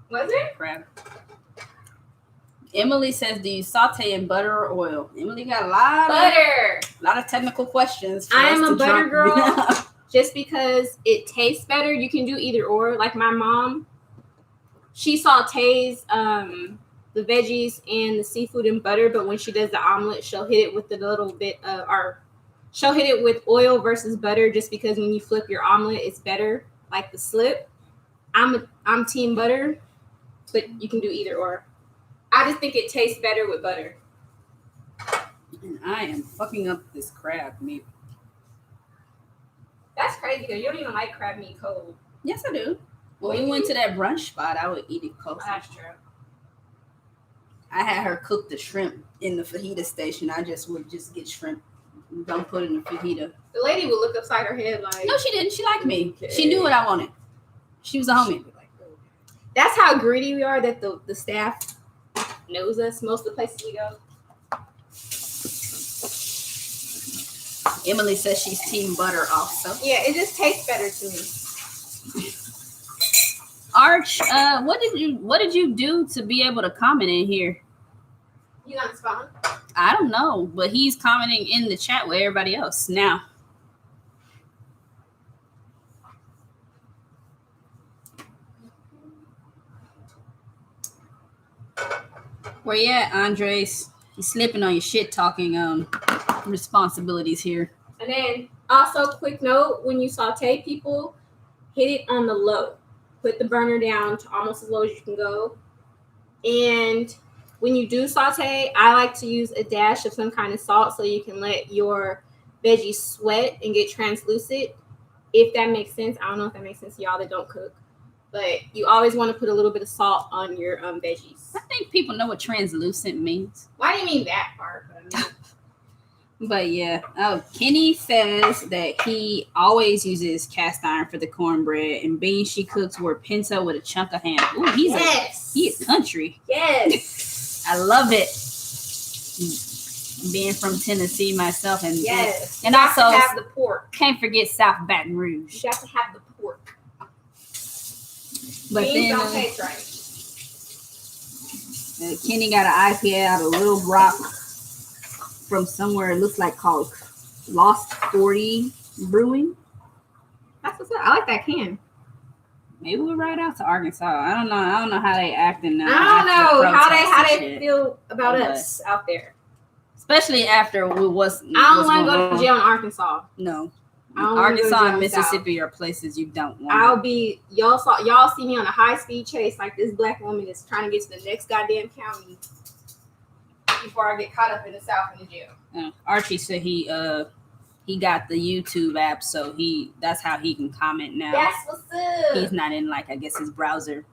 Was it? crab. Emily says, do you saute in butter or oil? Emily got a lot of technical questions. I am a butter girl. Just because it tastes better, you can do either or. Like my mom, she sautés the veggies and the seafood in butter, but when she does the omelet, she'll hit it with a little bit she'll hit it with oil versus butter, just because when you flip your omelet, it's better, like the slip. I'm team butter, but you can do either or. I just think it tastes better with butter. And I am fucking up this crab meat. That's crazy because you don't even like crab meat cold. Yes, I do. When we went to that brunch spot, I would eat it cold. That's true. I had her cook the shrimp in the fajita station. I would just get shrimp. Don't put it in the fajita. The lady would look upside her head like... No, she didn't. She liked me. Okay. She knew what I wanted. She was a homie. That's how greedy we are, that the staff knows us most of the places we go. Emily says she's team butter also. Yeah, it just tastes better to me. Arch, what did you do to be able to comment in here? You on his phone? I don't know, but he's commenting in the chat with everybody else now. Where you at, Andres? You slipping on your shit talking responsibilities here. And then also, quick note, when you saute people, hit it on the low. Put the burner down to almost as low as you can go. And when you do saute, I like to use a dash of some kind of salt so you can let your veggies sweat and get translucent. If that makes sense. I don't know if that makes sense to y'all that don't cook. But you always want to put a little bit of salt on your veggies. I think people know what translucent means. Why do you mean that part? But yeah, Kenny says that he always uses cast iron for the cornbread, and beans she cooks were pinto with a chunk of ham. Ooh, he is country. Yes, I love it. Being from Tennessee myself, and yes, and you also have the pork. Can't forget South Baton Rouge. You got to have the pork. But beans then don't taste right. Kenny got an IPA out of Little Rock from somewhere it looks like called Lost 40 Brewing. That's what's up. I like that can. Maybe we'll ride out to Arkansas. I don't know how they acting now. I don't know how they feel about us out there. Especially after we was. I don't want to go to jail in Arkansas. No. Arkansas and Mississippi are places you don't want. Y'all see me on a high-speed chase like this black woman is trying to get to the next goddamn county before I get caught up in the South in the jail. Archie said he got the YouTube app, so that's how he can comment now. That's what's up. He's not in I guess his browser.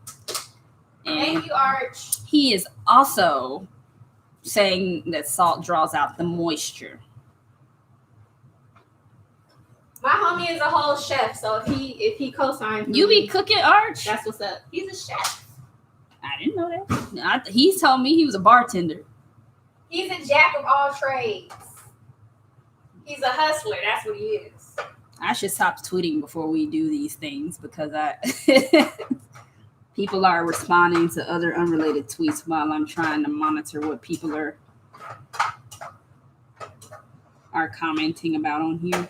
And thank you, Arch. He is also saying that salt draws out the moisture. My homie is a whole chef, so if he co-signs, you be cooking, Arch? That's what's up. He's a chef. I didn't know that. He told me he was a bartender. He's a jack of all trades. He's a hustler. That's what he is. I should stop tweeting before we do these things because people are responding to other unrelated tweets while I'm trying to monitor what people are commenting about on here.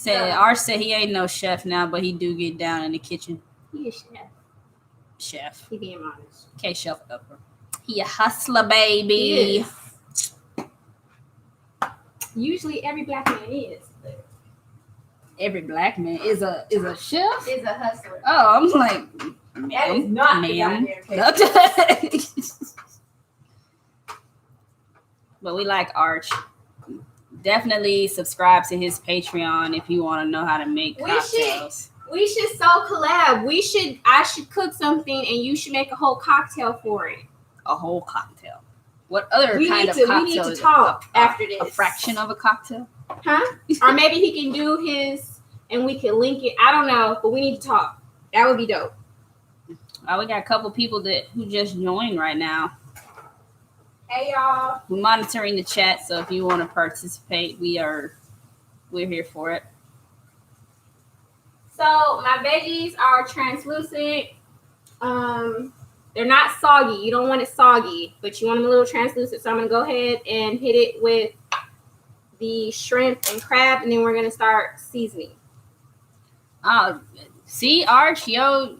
Arch said he ain't no chef now, but he do get down in the kitchen. He a chef. Chef. He being honest. Okay, chef upper. He a hustler, baby. He is. Usually every black man is. But every black man is a chef? Is a hustler. Oh, I'm like, that is not ma'am. The case. But we like Arch. Definitely subscribe to his Patreon if you want to know how to make cocktails. We should so collab. I should cook something and you should make a whole cocktail for it. A whole cocktail. What other kind of cocktail? We need to talk after this. A fraction of a cocktail? Huh? Or maybe he can do his and we can link it. I don't know, but we need to talk. That would be dope. We got a couple people who just joined right now. Hey, y'all. We're monitoring the chat, so if you want to participate, we are we're here for it. So my veggies are translucent. They're not soggy. You don't want it soggy, but you want them a little translucent. So I'm gonna go ahead and hit it with the shrimp and crab, and then we're gonna start seasoning. See, Arch, your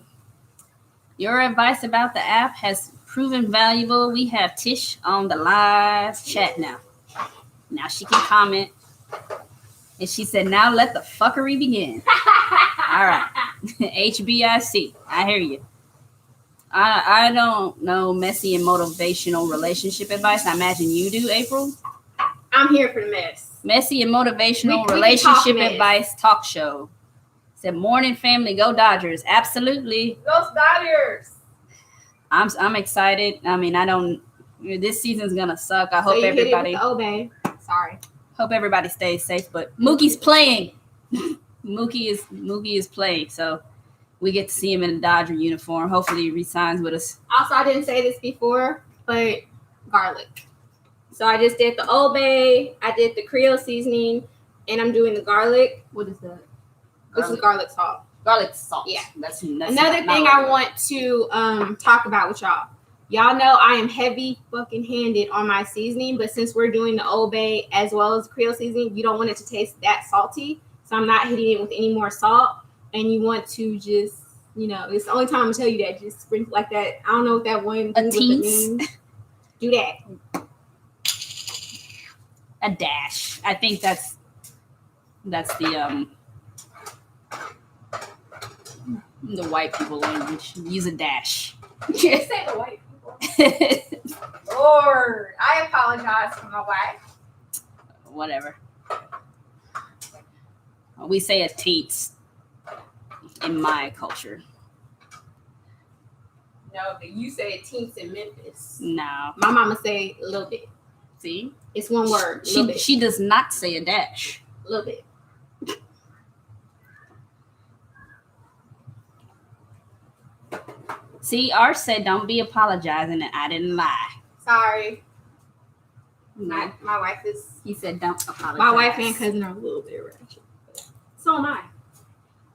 advice about the app has proven valuable. We have Tish on the live chat now. Now she can comment. And she said, now let the fuckery begin. All right. HBIC. I hear you. I don't know messy and motivational relationship advice. I imagine you do, April. I'm here for the mess. Messy and motivational We relationship advice talk show. Said, morning family, go Dodgers. Absolutely. Go Dodgers. I'm excited. I mean, this season's gonna suck. I hope everybody. Sorry. Hope everybody stays safe. But Mookie's playing. Mookie is playing. So we get to see him in a Dodger uniform. Hopefully he re-signs with us. Also, I didn't say this before, but garlic. So I just did the Old Bay. I did the Creole Seasoning, and I'm doing the garlic. What is that? This is garlic salt. Garlic salt. Yeah. That's another thing I want to talk about with y'all. Y'all know I am heavy fucking handed on my seasoning, but since we're doing the Old Bay as well as Creole Seasoning, you don't want it to taste that salty. So I'm not hitting it with any more salt. And you want to just, it's the only time I'm gonna tell you that. Just sprinkle like that. I don't know what that one means. Do that. A dash. I think that's the white people language. Use a dash. Say the white people. Lord, I apologize for my wife. Whatever. We say a teats in my culture. No, but you say it teens in Memphis. No. My mama say a little bit. See? It's one word. She does not say a dash. A little bit. See, Art said don't be apologizing and I didn't lie. Sorry. My wife is... He said don't apologize. My wife and cousin are a little bit ratchet. So am I.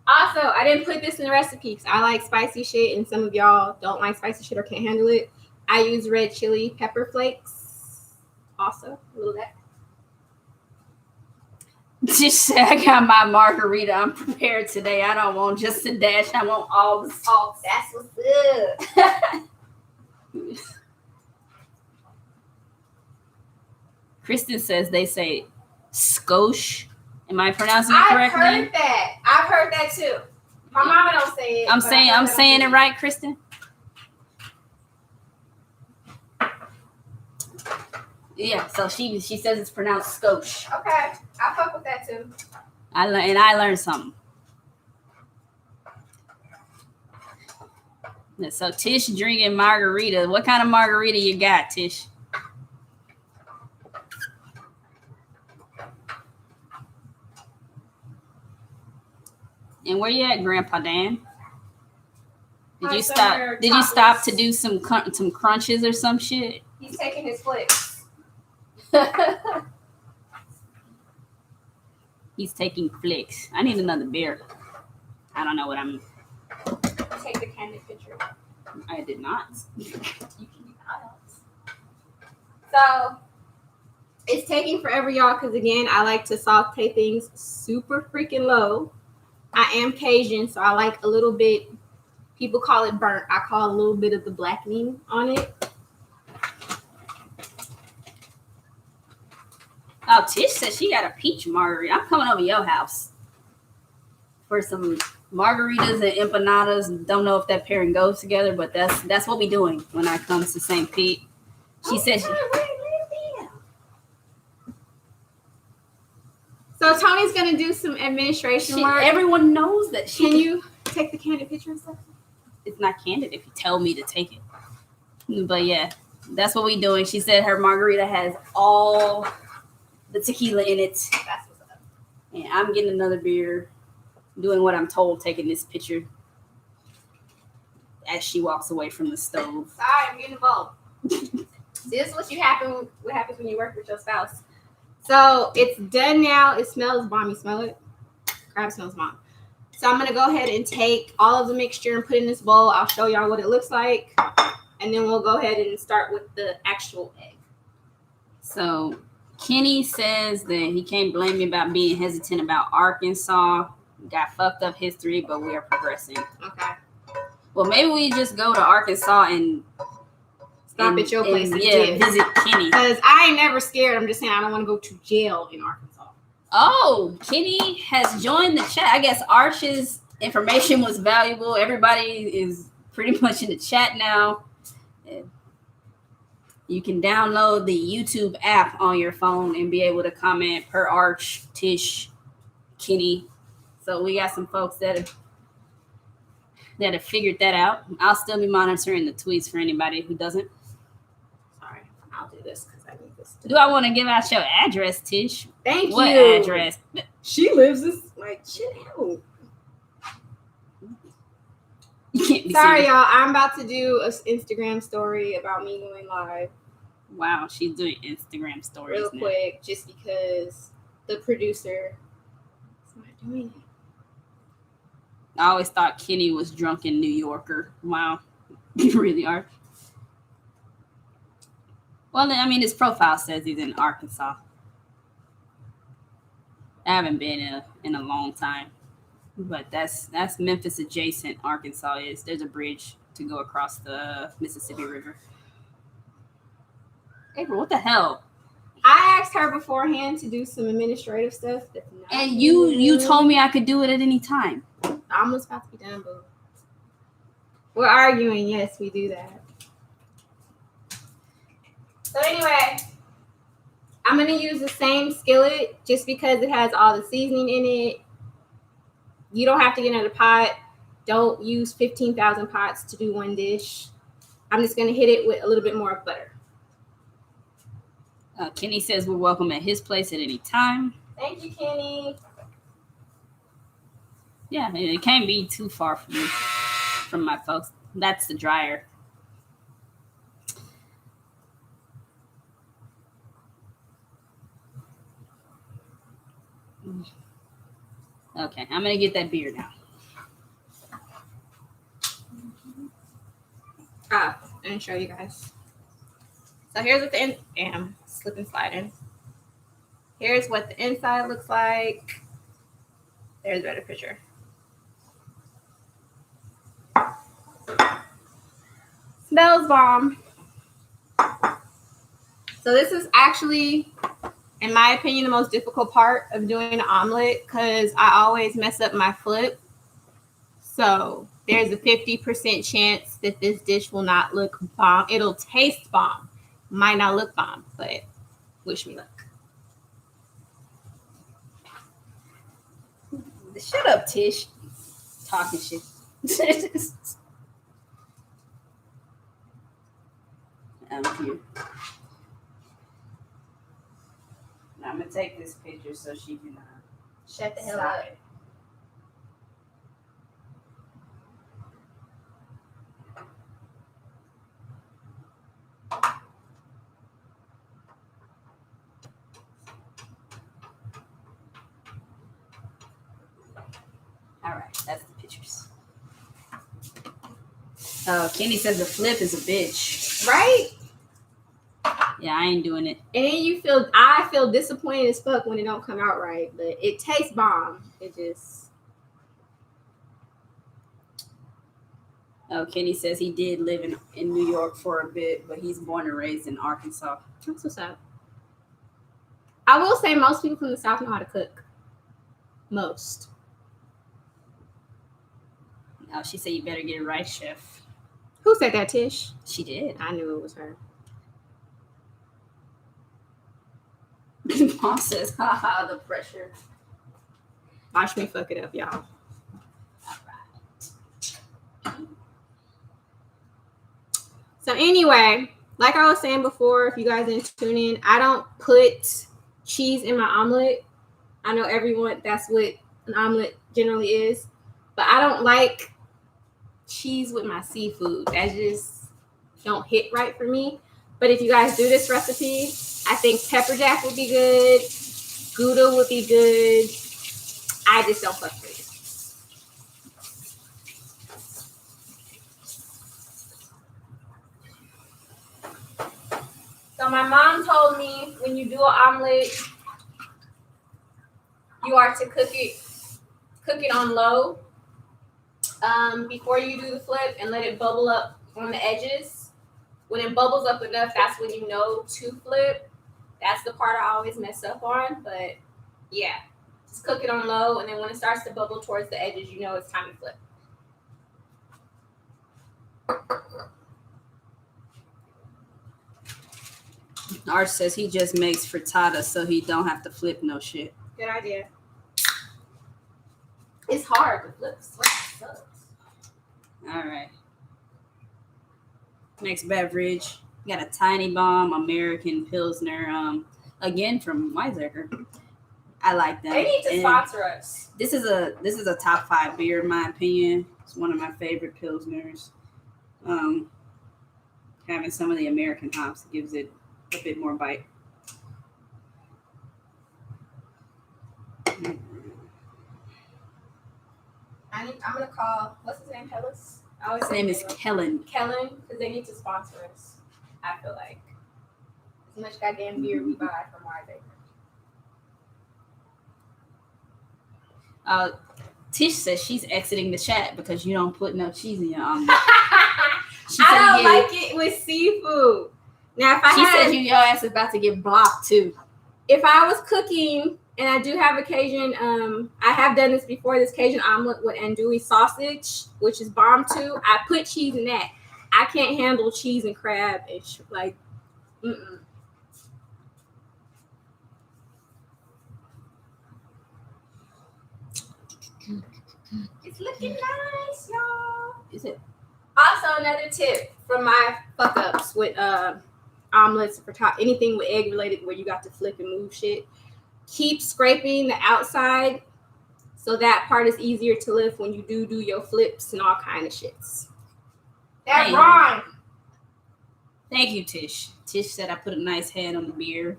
Also, I didn't put this in the recipe because I like spicy shit and some of y'all don't like spicy shit or can't handle it. I use red chili pepper flakes. Also, a little of that. Just say I got my margarita. I'm prepared today. I don't want just a dash. I want all the salt. That's what's up. Kristen says they say skosh. Am I pronouncing it correctly? I've heard that too. My mama don't say it. I'm saying it right, Kristen. Yeah, so she says it's pronounced skosh. Okay, I fuck with that too. I learned something. So Tish drinking margarita. What kind of margarita you got, Tish? And where you at, Grandpa Dan? Did you stop to do some crunches or some shit? He's taking his flicks. He's taking flicks. I need another beer. I don't know what I'm. Take the candid picture. I did not. You can not. So it's taking forever, y'all, because again, I like to saute things super freaking low. I am Cajun, so I like a little bit. People call it burnt. I call a little bit of the blackening on it. Oh, Tish said she got a peach margarita. I'm coming over your house for some margaritas and empanadas. Don't know if that pairing goes together, but that's what we doing when I come to St. Pete. She said. So Tony's gonna do some administration work. Everyone knows that. Can you take the candid picture and stuff? It's not candid if you tell me to take it. But yeah, that's what we doing. She said her margarita has all the tequila in it. That's what's up. And I'm getting another beer, doing what I'm told, taking this picture as she walks away from the stove. Sorry, I'm getting involved. This is what happens when you work with your spouse. So it's done now. It smells bomb. You smell it? Crab smells bomb. So I'm gonna go ahead and take all of the mixture and put it in this bowl. I'll show y'all what it looks like, and then we'll go ahead and start with the actual egg. So Kenny says that he can't blame me about being hesitant about Arkansas. Got fucked up history, but we are progressing. Okay. Well, maybe we just go to Arkansas and Stop at your place and visit Kenny. Because I ain't never scared. I'm just saying I don't want to go to jail in Arkansas. Oh, Kenny has joined the chat. I guess Arch's information was valuable. Everybody is pretty much in the chat now. You can download the YouTube app on your phone and be able to comment per Arch, Tish, Kenny. So we got some folks that have figured that out. I'll still be monitoring the tweets for anybody who doesn't. Sorry, I'll do this because I need this. Do I want to give out your address, Tish? Thank What you. address? She lives this like shit out. You can't be Sorry, serious. y'all. I'm about to do an Instagram story about me going live Wow, she's doing Instagram stories real now. quick just because the producer is not doing it. I always thought Kenny was drunk in New Yorker. Wow, you really are. Well, I mean, his profile says he's in Arkansas. I haven't been in a long time, but that's Memphis adjacent. Arkansas is. There's a bridge to go across the Mississippi River. April, what the hell? I asked her beforehand to do some administrative stuff. That's not And you told me I could do it at any time. almost about to be done, but we're arguing. Yes, we do that. So anyway, I'm gonna use the same skillet just because it has all the seasoning in it. You don't have to get another pot. Don't use 15,000 pots to do one dish. I'm just gonna hit it with a little bit more butter. Kenny says we're welcome at his place at any time. Thank you, Kenny. Yeah, it can't be too far from my folks. That's the dryer. Okay, I'm gonna get that beer now. I didn't show you guys. So here's what the slip and sliding. Here's what the inside looks like. There's a better picture. Smells bomb. So this is actually, in my opinion, the most difficult part of doing an omelet because I always mess up my flip. So there's a 50% chance that this dish will not look bomb. It'll taste bomb. Might not look bomb, but wish me luck. Shut up, Tish. Talking shit. I'm here. Now I'm gonna take this picture so she can Shut the hell stop up. it. All right, that's the pictures. Kenny says the flip is a bitch. Right? Yeah, I ain't doing it. And then I feel disappointed as fuck when it don't come out right, but it tastes bomb. It just. Kenny says he did live in New York for a bit, but he's born and raised in Arkansas. That's what's up. I will say most people from the South know how to cook. Most. Now she said you better get it right, chef. Who said that, Tish? She did. I knew it was her. Mom says, haha, the pressure. Watch me fuck it up, y'all. So anyway, like I was saying before, if you guys didn't tune in, I don't put cheese in my omelet. I know everyone, that's what an omelet generally is. But I don't like cheese with my seafood. That just don't hit right for me. But if you guys do this recipe, I think pepper jack would be good. Gouda would be good. I just don't fuck with it. So my mom told me when you do an omelet, you are to cook it on low before you do the flip and let it bubble up on the edges. When it bubbles up enough, that's when you know to flip. That's the part I always mess up on, but yeah, just cook it on low, and then when it starts to bubble towards the edges, you know it's time to flip. Art says he just makes frittata so he don't have to flip no shit. Good idea. It's hard to flip. Sucks. All right. Next beverage, we got a Tiny Bomb American Pilsner. Again from Wiseacre. I like them. They need to sponsor us. This is a top 5 beer in my opinion. It's one of my favorite Pilsners. Having some of the American hops gives it a bit more bite. I'm gonna call. What's his name? Hellas. His name is Kellen. Kellen, because they need to sponsor us. I feel like as much goddamn beer we buy from Wiseacre. Tish says she's exiting the chat because you don't put no cheese in your omelet. I don't like it with seafood. Now, she said your ass is about to get blocked too. If I was cooking, and I do have a Cajun, I have done this before, this Cajun omelet with andouille sausage, which is bomb too. I put cheese in that. I can't handle cheese and crab. It's like, mm-mm. It's looking nice, y'all. Is it? Also, another tip from my fuck ups with omelets for top, anything with egg related where you got to flip and move shit. Keep scraping the outside so that part is easier to lift when you do your flips and all kind of shits. That's wrong. Thank you, Tish. Tish said I put a nice head on the beer.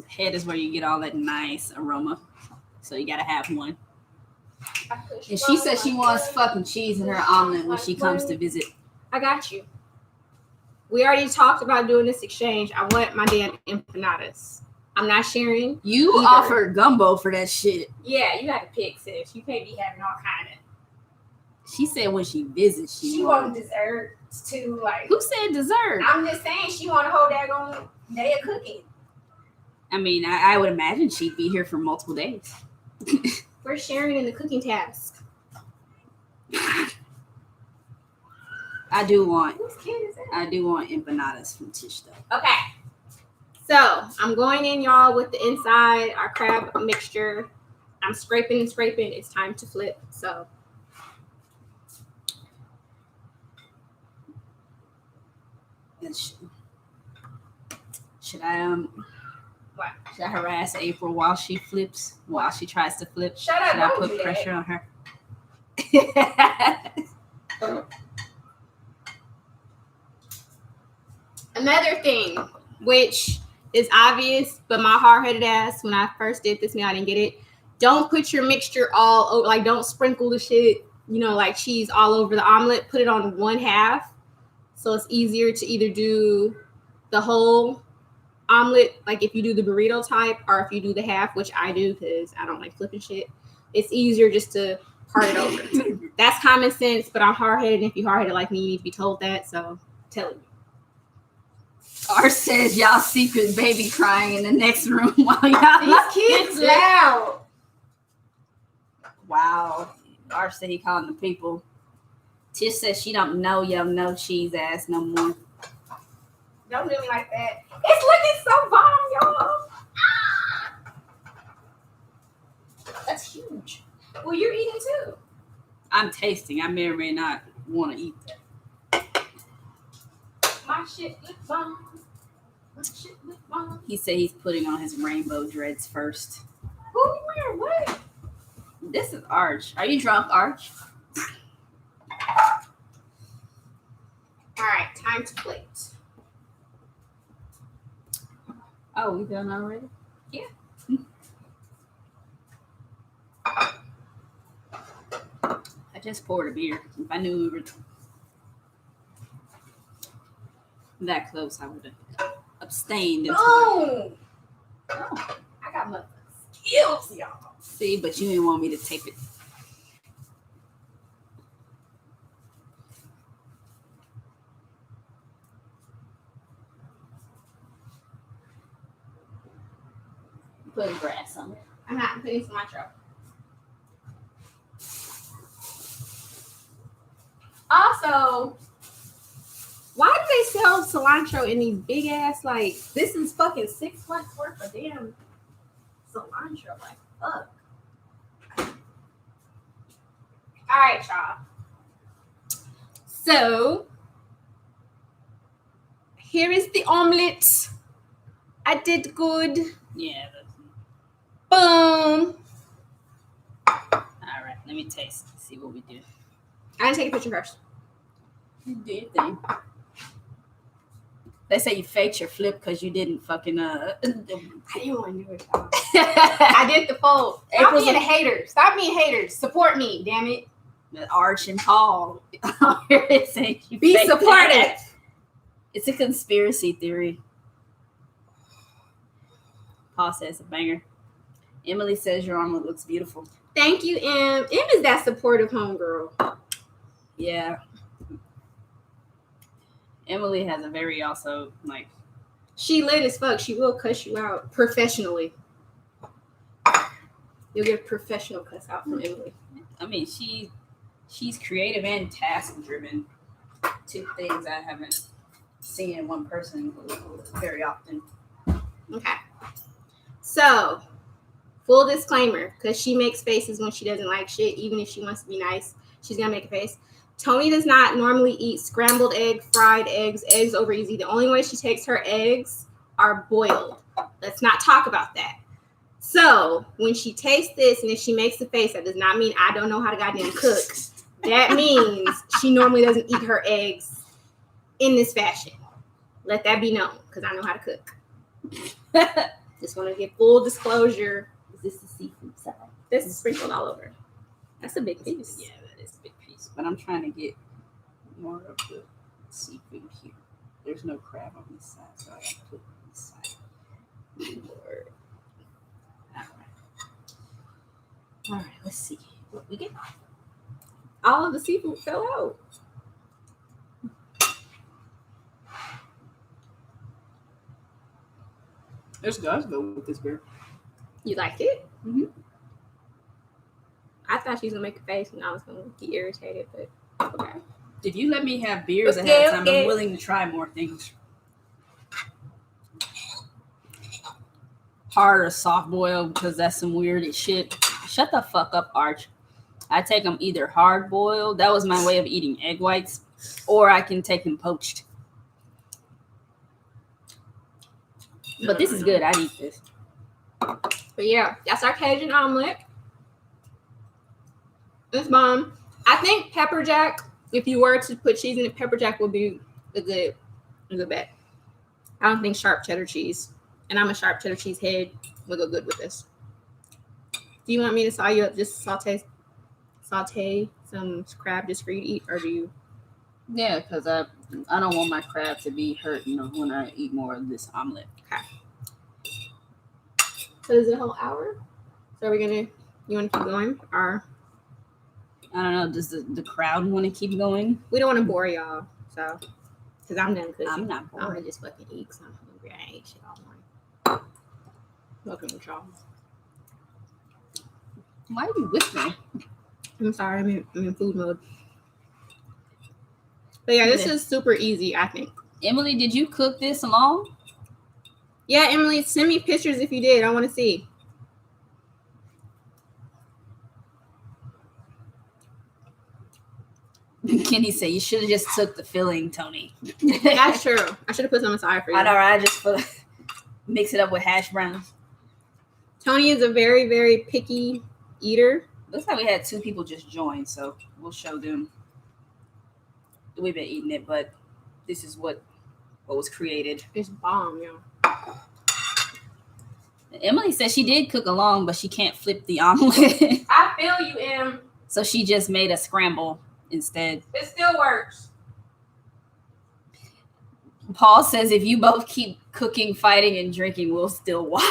Head is where you get all that nice aroma. So you gotta have one. And she said she wants fucking cheese in her omelet when she comes to visit. I got you. We already talked about doing this exchange. I want my damn empanadas. I'm not sharing. You either. offered gumbo for that shit. Yeah, you got to pick, sis. You can't be having all kind of. She said when she visits, she wants desserts too. Like, who said dessert? I'm just saying she want a whole daggone day of cooking. I mean, I would imagine she'd be here for multiple days. We're sharing in the cooking task. I do want Whose kid is that? I do want empanadas from Tish though. Okay. So I'm going in, y'all, with the inside, our crab mixture. I'm scraping and scraping. It's time to flip. So should I what? Should I harass April while she flips? While she tries to flip? Shut up. Should I Don't put do pressure on her? Another thing, which is obvious, but my hard-headed ass, when I first did this, I didn't get it. Don't put your mixture all over, like don't sprinkle the shit, like cheese all over the omelet. Put it on one half. So it's easier to either do the whole omelet, like if you do the burrito type, or if you do the half, which I do because I don't like flipping shit. It's easier just to part it over. That's common sense, but I'm hard-headed. And if you're hard-headed like me, you need to be told that. So tell me. R says y'all secret baby crying in the next room while y'all These kids loud. Wow. R said he calling the people. Tish says she don't know your no cheese ass no more. Don't do me like that. It's looking so bomb, y'all. That's huge. Well, you're eating too. I'm tasting. I may or may not want to eat that. My shit look bomb. My shit look bomb. He said he's putting on his rainbow dreads first. Who wear what? This is Arch. Are you drunk, Arch? time to plate. Oh, we done already? Yeah. I just poured a beer. If I knew we were that close, I would have abstained. Oh, I got my skills, y'all. See, but you didn't want me to tape it. Put grass on it. I'm not putting cilantro. Also, why do they sell cilantro in these big ass, like, this is fucking 6 months worth of damn cilantro? Like, fuck. All right, y'all. So, here is the omelet. I did good. Yeah. Boom. All right. Let me taste. See what we do. I'm going to take a picture first. You do your thing. They say you faked your flip because you didn't fucking I didn't want to do it, y'all. I did the fold. Stop being a hater. Stop being haters. Support me, damn it. The Arch and Paul. It says you Be faked supportive. that. It's a conspiracy theory. Paul says a banger. Emily says your omelet looks beautiful. Thank you, Em. Em is that supportive homegirl. Yeah. Emily has a very also like. She lit as fuck. She will cuss you out professionally. You'll get a professional cuss out from Emily. I mean, she's creative and task driven. Two things I haven't seen in one person very often. Okay. So, full disclaimer, because she makes faces when she doesn't like shit, even if she wants to be nice, she's gonna make a face. Tony does not normally eat scrambled egg, fried eggs, eggs over easy. The only way she takes her eggs are boiled. Let's not talk about that. So when she tastes this and if she makes a face, that does not mean I don't know how to goddamn cook. That means she normally doesn't eat her eggs in this fashion. Let that be known, because I know how to cook. Just want to get full disclosure. Is this the seafood side? This is sprinkled all over. That's a big piece. Yeah, that is a big piece. But I'm trying to get more of the seafood here. There's no crab on this side, so I got to put it on this side. Lord. All right, let's see what we get. All of the seafood fell out. Let's go with this beer. You liked it? Mm-hmm. I thought she was gonna make a face and I was gonna be irritated, but okay. If you let me have beers Okay, ahead of time, okay. I'm willing to try more things. Hard or soft boiled, because that's some weird as shit. Shut the fuck up, Arch. I take them either hard boiled. That was my way of eating egg whites, or I can take them poached. But this is good. I'd eat this. But yeah, that's our Cajun omelet. It's bomb. I think pepper jack, if you were to put cheese in it, pepper jack would be a good bet. I don't think sharp cheddar cheese, and I'm a sharp cheddar cheese head, would go good with this. Do you want me to saw you up, just saute some crab just for you to eat, or do you? Yeah, because I don't want my crab to be hurt, when I eat more of this omelet. Okay. So is it a whole hour? So you want to keep going, or? I don't know. Does the crowd want to keep going? We don't want to bore y'all, so because I'm done cooking. I'm not I'm bored. gonna just fucking eat because I'm hungry. I ain't shit all morning. Welcome to y'all. Why are you whispering? I'm sorry, I'm in food mode. But yeah, this is super easy, I think. Emily, did you cook this alone? Yeah, Emily, send me pictures if you did. I want to see. Kenny said you should have just took the filling, Tony. That's true. I should have put some aside for you. I know, right? I just mix it up with hash browns. Tony is a very, very picky eater. Looks like we had 2 people just join, so we'll show them. We've been eating it, but this is what was created. It's bomb, yo. Emily said she did cook along, but she can't flip the omelet. I feel you, Em. So she just made a scramble instead. It still works. Paul says if you both keep cooking, fighting, and drinking, we'll still watch.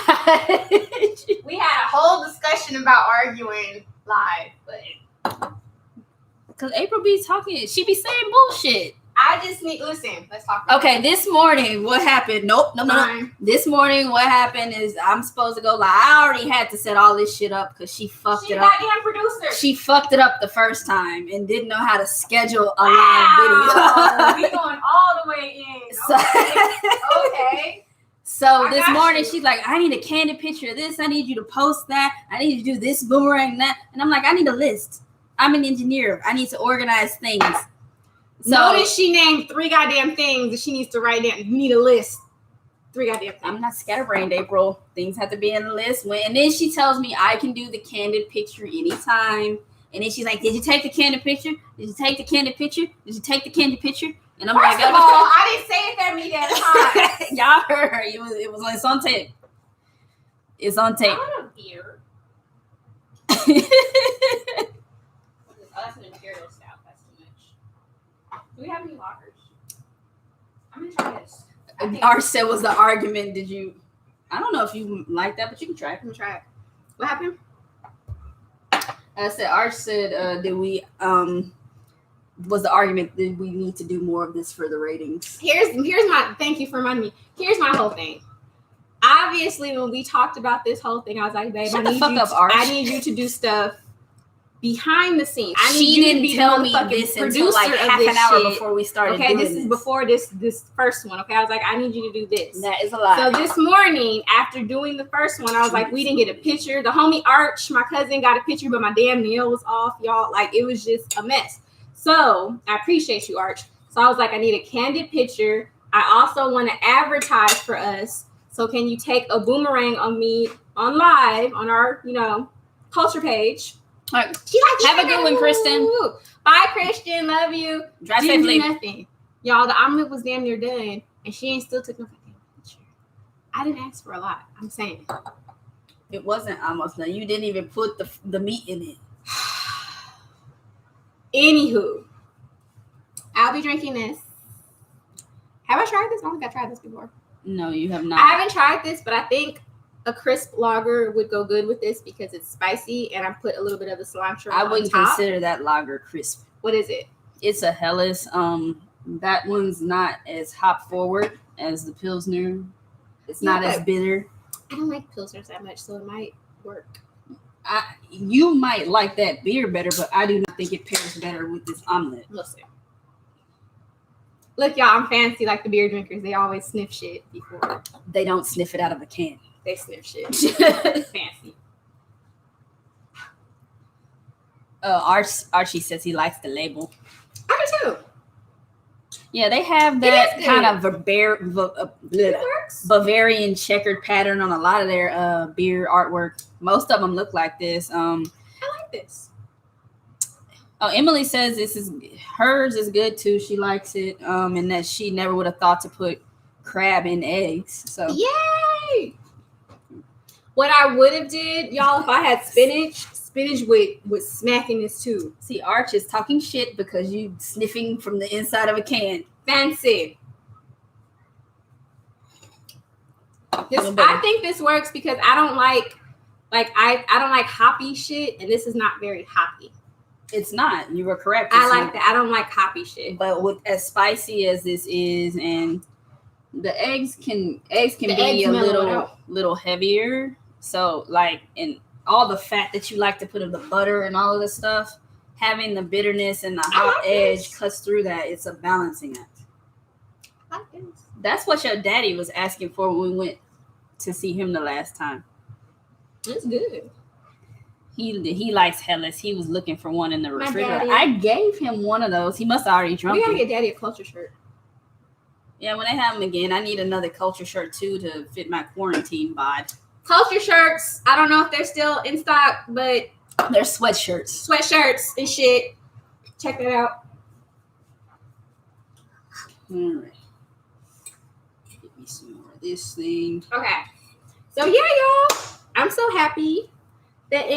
We had a whole discussion about arguing live, but Because April be talking, she be saying bullshit. I just need, listen, let's talk about Okay, this morning, what happened? Nope. This morning, what happened is I'm supposed to go live. I already had to set all this shit up because she fucked it up. She's goddamn producer. She fucked it up the first time and didn't know how to schedule a live video. We going all the way in. Okay. So I this got morning, you. she's like, I need a candid picture of this. I need you to post that. I need you to do this, boomerang that. And I'm like, I need a list. I'm an engineer. I need to organize things. So Notice she named 3 goddamn things that she needs to write down. You need a list. 3 goddamn things. I'm not scatterbrained, April. Things have to be in the list. And then she tells me I can do the candid picture anytime. And then she's like, did you take the candid picture? Did you take the candid picture? Did you take the candid picture? And I'm First like, of all, I didn't say it that many times. y'all heard her. It's on tape. It's on tape. I want a beer. Oh, that's an Imperial Stout. That's too much. Do we have any lockers? I'm going to try this. Arch said was the argument. Did you? I don't know if you like that, but you can try it. I'm going to try it. What happened? I said, Arch said, did we, was the argument that we need to do more of this for the ratings? Here's my, thank you for reminding me. Here's my whole thing. Obviously, when we talked about this whole thing, I was like, babe, Shut the fuck up, Arch. I need you to do stuff behind the scenes. I need She you to didn't be tell the me motherfucking this until producer like of half this an hour shit. before we started Okay, doing this is before this first one. Okay, I was like, I need you to do this. That is a lie. So this morning, after doing the first one, I was like, we didn't get a picture. The homie Arch, my cousin, got a picture, but my damn nail was off, y'all. Like, it was just a mess. So I appreciate you, Arch. So I was like, I need a candid picture. I also want to advertise for us. So can you take a boomerang on me on live on our, culture page? All right. She like, Have a good one, Kristen. Bye, Christian. Love you. Drive Didn't safely. do nothing. Y'all, the omelet was damn near done, and she ain't still took no fucking picture. I didn't ask for a lot. I'm saying. It wasn't almost done. You didn't even put the meat in it. Anywho, I'll be drinking this. Have I tried this? I don't think I tried this before. No, you have I not. haven't tried this, but I think a crisp lager would go good with this because it's spicy, and I put a little bit of the cilantro I on wouldn't top. consider that lager crisp. What is it? It's a Helles. That one's not as hop forward as the Pilsner. It's not Yeah, as bitter. I don't like Pilsners that much, so it might work. You might like that beer better, but I do not think it pairs better with this omelet. Listen. Look, y'all, I'm fancy like the beer drinkers. They always sniff shit before They don't sniff it out of a can. they sniff shit. Fancy. Archie says he likes the label. I do too. Yeah, they have It that is kind of Bavarian checkered pattern on a lot of their beer artwork. Most of them look like this. I like this. Oh, Emily says hers is good too. She likes it, and that she never would have thought to put crab in eggs. So Yay! What I would have did, y'all, if I had spinach would smack in this too. see, Arch is talking shit because you sniffing from the inside of a can. Fancy. I think this works because I don't like I don't like hoppy shit, and this is not very hoppy. It's not. You were correct. I like that. I don't like hoppy shit. But with as spicy as this is, and the eggs can be eggs a mellow it out. little heavier. So and all the fat that you like to put in the butter and all of this stuff, having the bitterness and the hot edge cuts through that. It's a balancing act. I like this. That's what your daddy was asking for when we went to see him the last time. It's good. He likes Helles. He was looking for one in the My refrigerator. daddy. I gave him one of those. He must have already drunk We gotta it. get Daddy a culture shirt. Yeah, when they have them again, I need another culture shirt too to fit my quarantine bod. Culture shirts. I don't know if they're still in stock, but They're sweatshirts. sweatshirts and shit. Check that out. All right. this thing. Okay. So yeah, y'all. I'm so happy that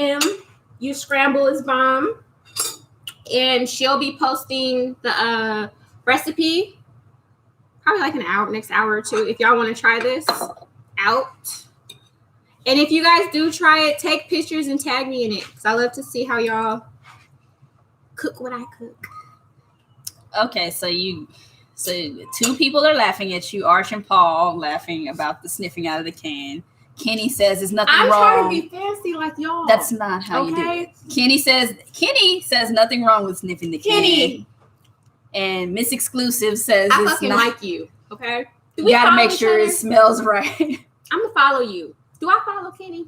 you scramble is bomb. And she'll be posting the recipe probably like next hour or two. If y'all want to try this out. And if you guys do try it, take pictures and tag me in it. Because I love to see how y'all cook what I cook. Okay, so two people are laughing at you, Arch and Paul, laughing about the sniffing out of the can. Kenny says there's nothing wrong. I'm trying to be fancy like y'all. That's not how you do it. Kenny says nothing wrong with sniffing the can. And Miss Exclusive says I fucking like you. Okay. You gotta make sure it smells right. I'm gonna follow you. Do I follow Kenny?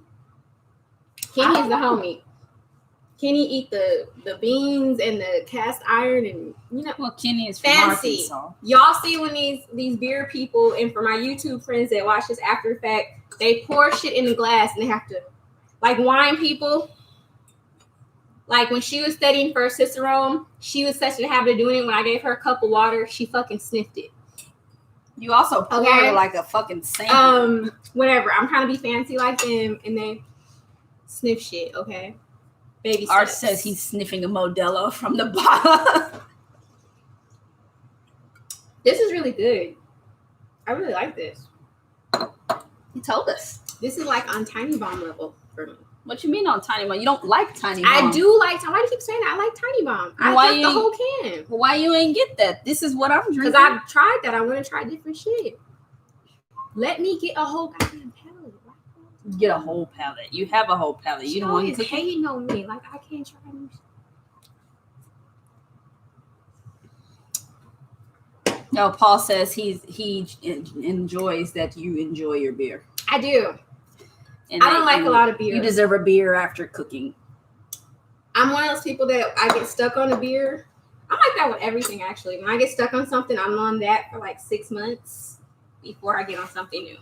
Kenny is the homie. Kenny eat the beans and the cast iron and Well, Kenny is from fancy. Arkansas. Y'all see when these beer people, and for my YouTube friends that watch this after the fact, they pour shit in the glass and they have to, like wine people. Like when she was studying for Cicerone, she was such in the habit of doing it. When I gave her a cup of water, she fucking sniffed it. You also pour like a fucking saint. Whatever. I'm trying to be fancy like them, and they sniff shit. Okay. Baby Art steps. says he's sniffing a Modelo from the bottle. This is really good. I really like this. He told us. This is like on Tiny Bomb level for me. What you mean on Tiny Bomb? You don't like Tiny Bomb. I do like. Why do you keep saying that? I like Tiny Bomb. I like the whole can. Why you ain't get that? This is what I'm drinking. Because I've tried that. I want to try different shit. Let me get a whole goddamn palette. Get a whole palette. You have a whole palette. You don't want to hating on me. Like I can't try new shit. No, Paul says he enjoys that you enjoy your beer. I do. And I don't like a lot of beer. You deserve a beer after cooking. I'm one of those people that I get stuck on a beer. I'm like that with everything, actually. When I get stuck on something, I'm on that for like 6 months before I get on something new.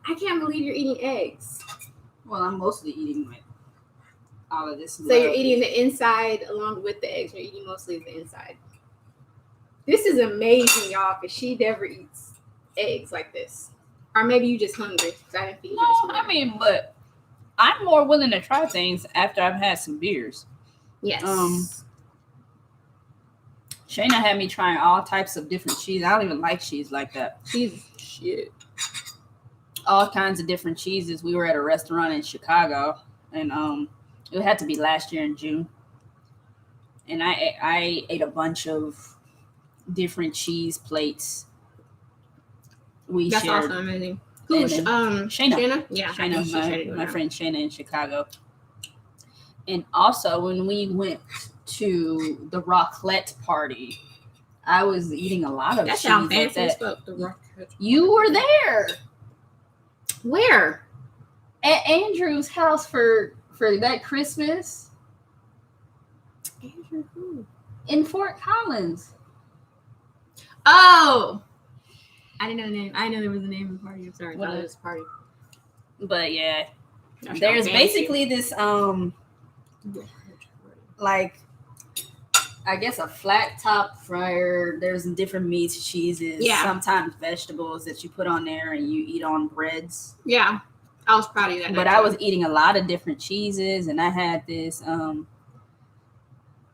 I can't believe you're eating eggs. Well, I'm mostly eating like all of this. So you're eating the inside along with the eggs. You're eating mostly the inside. This is amazing, y'all, because she never eats eggs like this. Or maybe you just hungry because I didn't feed you this morning. I mean, but I'm more willing to try things after I've had some beers. Yes. Shayna had me trying all types of different cheese. I don't even like cheese like that. Cheese shit. All kinds of different cheeses. We were at a restaurant in Chicago, and it had to be last year in June. And I ate a bunch of different cheese plates. That's shared. also amazing. Who? Shayna. Yeah, Shayna, my friend Shayna in Chicago. And also when we went to the raclette party, I was eating a lot of that cheese. Sounds fancy as like fuck. The raclette. You were there. Where? At Andrew's house for that Christmas. Andrew who? In Fort Collins. Oh. I didn't know the name. I didn't know there was a name of the party. I'm sorry. I thought it was a party. But yeah. There's basically this like I guess a flat top fryer. There's different meats, cheeses, sometimes vegetables that you put on there and you eat on breads. Yeah. I was proud of that. But I was eating a lot of different cheeses, and I had this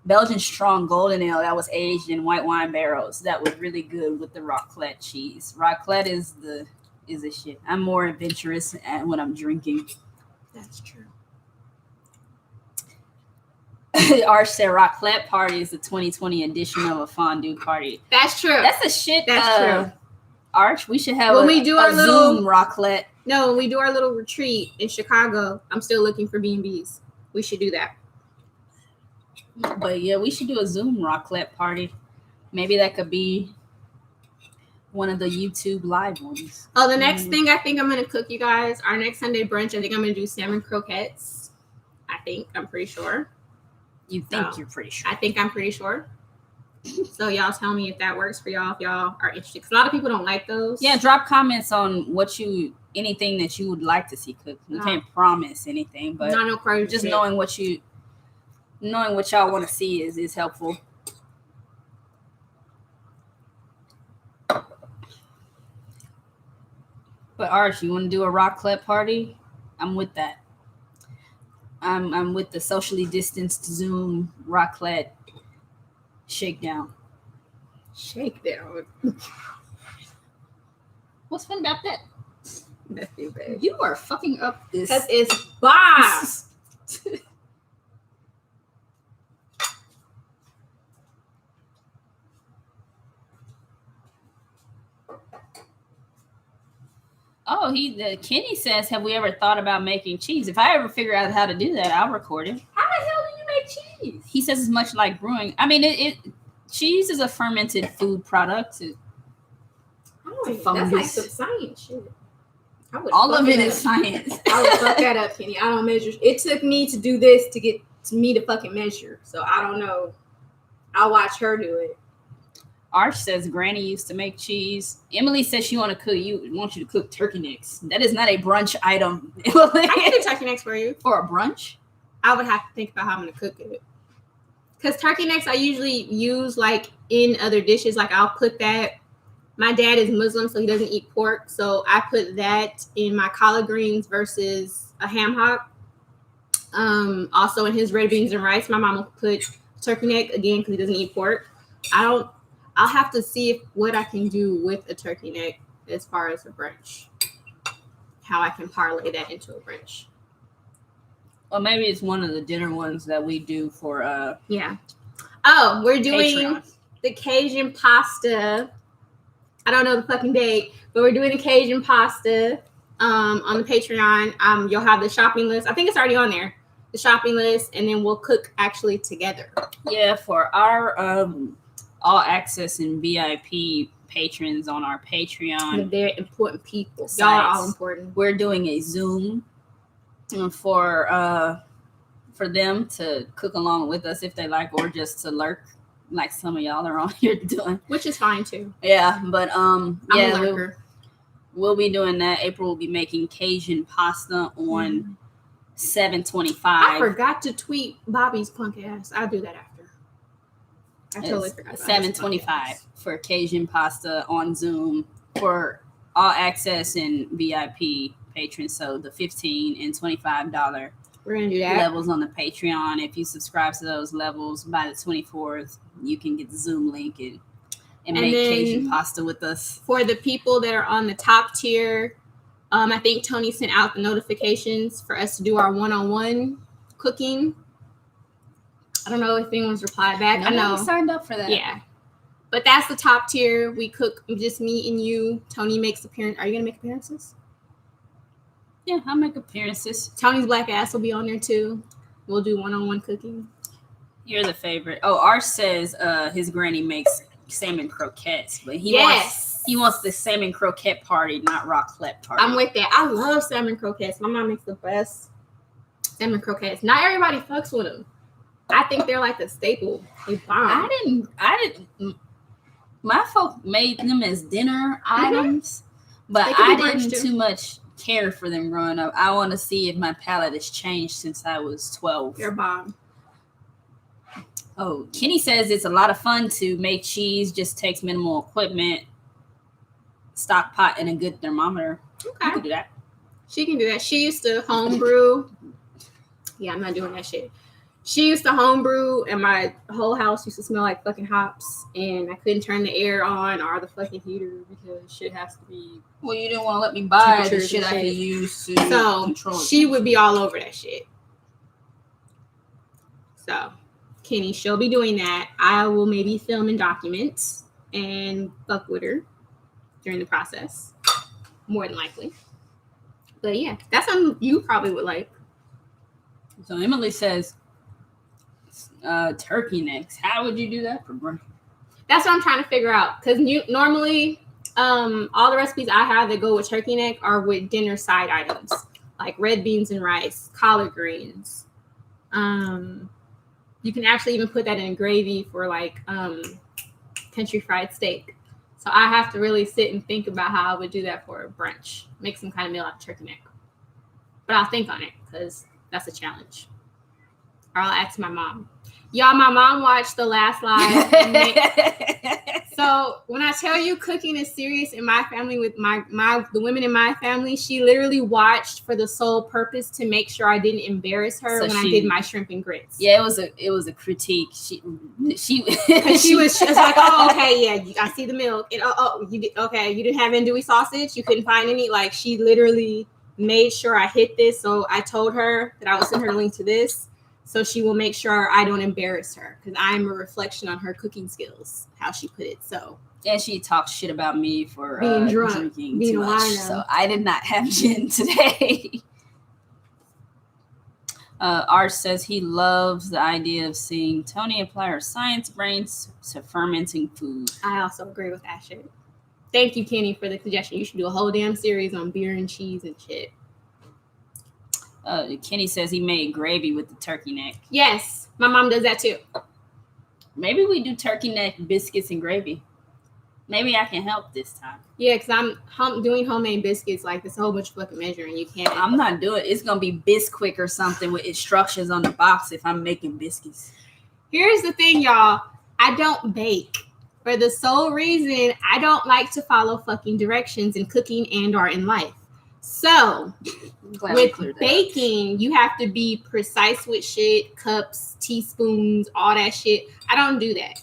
Belgian strong golden ale that was aged in white wine barrels. That was really good with the raclette cheese. Raclette is a shit. I'm more adventurous when I'm drinking. That's true. Our raclette party is the 2020 edition of a fondue party. That's true. That's a shit. That's true. Arch, we should have when we do our little Zoom raclette. No, when we do our little retreat in Chicago, I'm still looking for B&Bs. We should do that. But yeah, we should do a Zoom raclette party. Maybe that could be one of the YouTube live ones. Oh, the next thing I think I'm going to cook, you guys, our next Sunday brunch, I think I'm going to do salmon croquettes. I'm pretty sure. You think you're pretty sure? I think I'm pretty sure. So y'all tell me if that works for y'all, if y'all are interested. Because a lot of people don't like those. Yeah, drop comments on anything that you would like to see cooked. We can't promise anything, but just knowing what y'all want to see is helpful. But But Arch, you want to do a raclette party? I'm with that. I'm with the socially distanced Zoom raclette shakedown. Shakedown. What's fun about that? Nothing bad. You are fucking up this. Because it's bomb. Oh, Kenny says, have we ever thought about making cheese? If I ever figure out how to do that, I'll record it. How the hell do you make cheese? He says it's much like brewing. I mean, cheese is a fermented food product. That's like some science shit. All of it is science. I would fuck that up, Kenny. I don't measure. It took me to do this to get me to fucking measure. So I don't know. I'll watch her do it. Arch says Granny used to make cheese. Emily says she wants you to cook turkey necks. That is not a brunch item. I can do turkey necks for you. For a brunch? I would have to think about how I'm going to cook it. Because turkey necks I usually use like in other dishes. Like I'll put that. My dad is Muslim, so he doesn't eat pork. So I put that in my collard greens versus a ham hock. Also in his red beans and rice, my mom will put turkey neck again because he doesn't eat pork. I'll have to see what I can do with a turkey neck as far as a brunch. How I can parlay that into a brunch. Well, maybe it's one of the dinner ones that we do for yeah. Oh, we're doing Patreon. The Cajun pasta. I don't know the fucking date, but we're doing the Cajun pasta on the Patreon. You'll have the shopping list. I think it's already on there. The shopping list, and then we'll cook actually together. Yeah, for our all access and VIP patrons on our Patreon. The very important people. Sites. Y'all are all important. We're doing a Zoom for them to cook along with us if they like, or just to lurk like some of y'all are on here doing. Which is fine too. Yeah, but yeah, we'll be doing that. April will be making Cajun pasta on 7/25. I forgot to tweet Bobby's punk ass. I'll do that after. I totally forgot. 7/25 for Cajun pasta on Zoom for all access and VIP patrons. So the $15 and $25 we're gonna do that levels on the Patreon. If you subscribe to those levels by the 24th, you can get the Zoom link and make Cajun pasta with us. For the people that are on the top tier, I think Tony sent out the notifications for us to do our one-on-one cooking. I don't know if anyone's replied back. I know signed up for that. Yeah, but that's the top tier. We cook just me and you. Tony makes appearance. Are you gonna make appearances? Yeah, I'll make appearances. Tony's black ass will be on there too. We'll do one-on-one cooking. You're the favorite. Oh, Arch says his granny makes salmon croquettes, but he wants the salmon croquette party, not raclette party. I'm with that. I love salmon croquettes. My mom makes the best salmon croquettes. Not everybody fucks with them. I think they're like the staple. They bomb. I didn't. My folk made them as dinner items, but They I can be didn't brunch, too. too much care for them growing up. I want to see if my palate has changed since I was 12. They're bomb. Oh, Kenny says it's a lot of fun to make cheese. Just takes minimal equipment, stock pot, and a good thermometer. Okay. You can do that. She can do that. She used to homebrew. Yeah, I'm not doing that shit. She used to homebrew, and my whole house used to smell like fucking hops, and I couldn't turn the air on or the fucking heater because shit has to be. Well, you didn't want to let me buy the Temperatures shit and I could shit. use to So control. she would be all over that shit. So, Kenny, she'll be doing that. I will maybe film and document and fuck with her during the process, more than likely. But yeah, that's something you probably would like. So Emily says, turkey necks. How would you do that for brunch? That's what I'm trying to figure out. Because normally, all the recipes I have that go with turkey neck are with dinner side items, like red beans and rice, collard greens. You can actually even put that in gravy for like country fried steak. So I have to really sit and think about how I would do that for a brunch. Make some kind of meal out of turkey neck. But I'll think on it because that's a challenge. Or I'll ask my mom. Y'all, my mom watched the last live. So when I tell you cooking is serious in my family with the women in my family, she literally watched for the sole purpose to make sure I didn't embarrass her when I did my shrimp and grits. Yeah, it was a critique. She was like, oh, okay, yeah, I see the milk. And you did okay. You didn't have andouille sausage. You couldn't find any. Like, she literally made sure I hit this. So I told her that I would send her a link to this, so she will make sure I don't embarrass her, because I'm a reflection on her cooking skills, how she put it. So, and she talked shit about me for being drunk, drinking being too much. So I did not have gin today. Art says he loves the idea of seeing Tony apply her science brains to fermenting food. I also agree with that shit. Thank you, Kenny, for the suggestion. You should do a whole damn series on beer and cheese and shit. Kenny says he made gravy with the turkey neck. Yes, my mom does that too. Maybe we do turkey neck biscuits and gravy. Maybe I can help this time. Yeah, because I'm doing homemade biscuits. Like, there's a whole bunch of fucking measuring. You can't. I'm not doing it. It's going to be Bisquick or something with instructions on the box if I'm making biscuits. Here's the thing, y'all. I don't bake. For the sole reason, I don't like to follow fucking directions in cooking and or in life. So, with baking, you have to be precise with shit, cups, teaspoons, all that shit. I don't do that.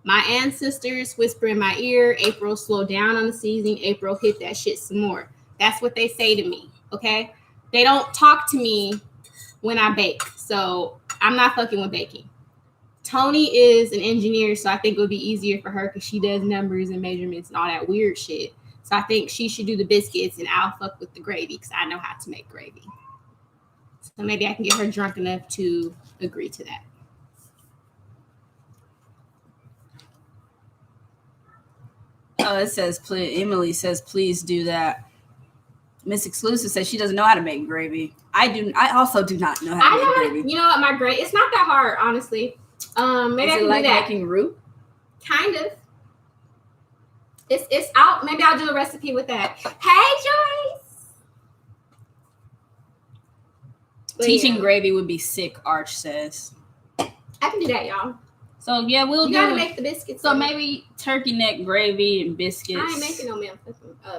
My ancestors whisper in my ear, April, slow down on the seasoning. April, hit that shit some more. That's what they say to me, okay? They don't talk to me when I bake. So, I'm not fucking with baking. Tony is an engineer, so I think it would be easier for her because she does numbers and measurements and all that weird shit. So I think she should do the biscuits and I'll fuck with the gravy because I know how to make gravy. So maybe I can get her drunk enough to agree to that. Oh, it says, Emily says, please do that. Miss Exclusive says she doesn't know how to make gravy. I also do not know how to make gravy. You know what, my gravy, it's not that hard, honestly. Maybe I can do that. Making roux? Kind of. It's out. Maybe I'll do a recipe with that. Hey, Joyce. Teaching gravy would be sick, Arch says. I can do that, y'all. So yeah, you gotta make the biscuits. So maybe turkey neck gravy and biscuits. I ain't making no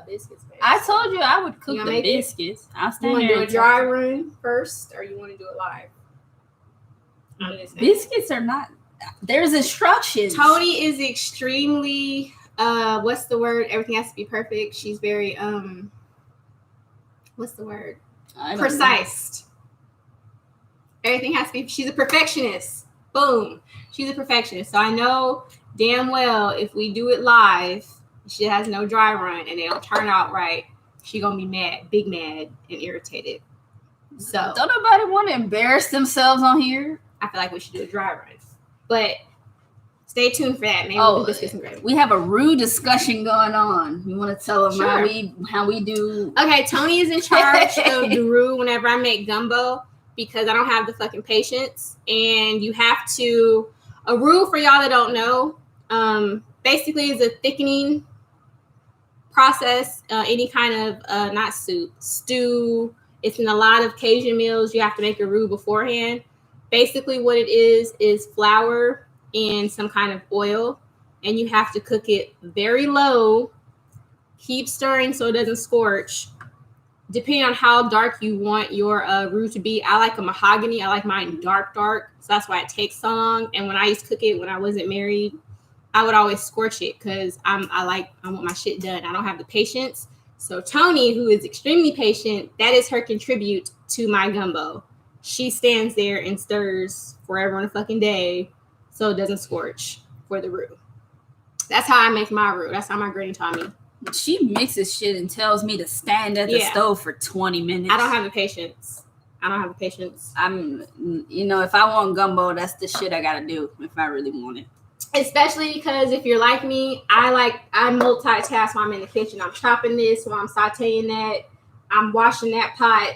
biscuits. Baby. I told you I would cook the biscuits. I'll stand there. You want to do a dry run first, or you want to do it live? Biscuits are not. There's instructions. Tony is extremely. What's the word? Everything has to be perfect. She's very what's the word? Precise. Everything has to be. She's a perfectionist. Boom. She's a perfectionist. So I know damn well if we do it live, she has no dry run and they don't turn out right, she gonna be mad, big mad and irritated. So don't nobody want to embarrass themselves on here. I feel like we should do a dry run. But stay tuned for that. Maybe we'll do biscuits and gravy. We have a roux discussion going on. You want to tell them how we do? Okay, Tony is in charge of the roux whenever I make gumbo because I don't have the fucking patience. And you have to a roux, for y'all that don't know, basically is a thickening process. Any kind of not soup, stew. It's in a lot of Cajun meals. You have to make a roux beforehand. Basically, what it is flour and some kind of oil, and you have to cook it very low. Keep stirring so it doesn't scorch. Depending on how dark you want your roux to be, I like a mahogany. I like mine dark, so that's why it takes so long. And when I used to cook it when I wasn't married, I would always scorch it because I want my shit done. I don't have the patience. So Tony, who is extremely patient, that is her contribute to my gumbo. She stands there and stirs forever and a fucking day so it doesn't scorch for the roux. That's how I make my roux. That's how my granny taught me. She mixes shit and tells me to stand at the stove for 20 minutes. I don't have the patience. If I want gumbo, that's the shit I gotta do if I really want it. Especially because if you're like me, I multitask while I'm in the kitchen. I'm chopping this while I'm sauteing that. I'm washing that pot.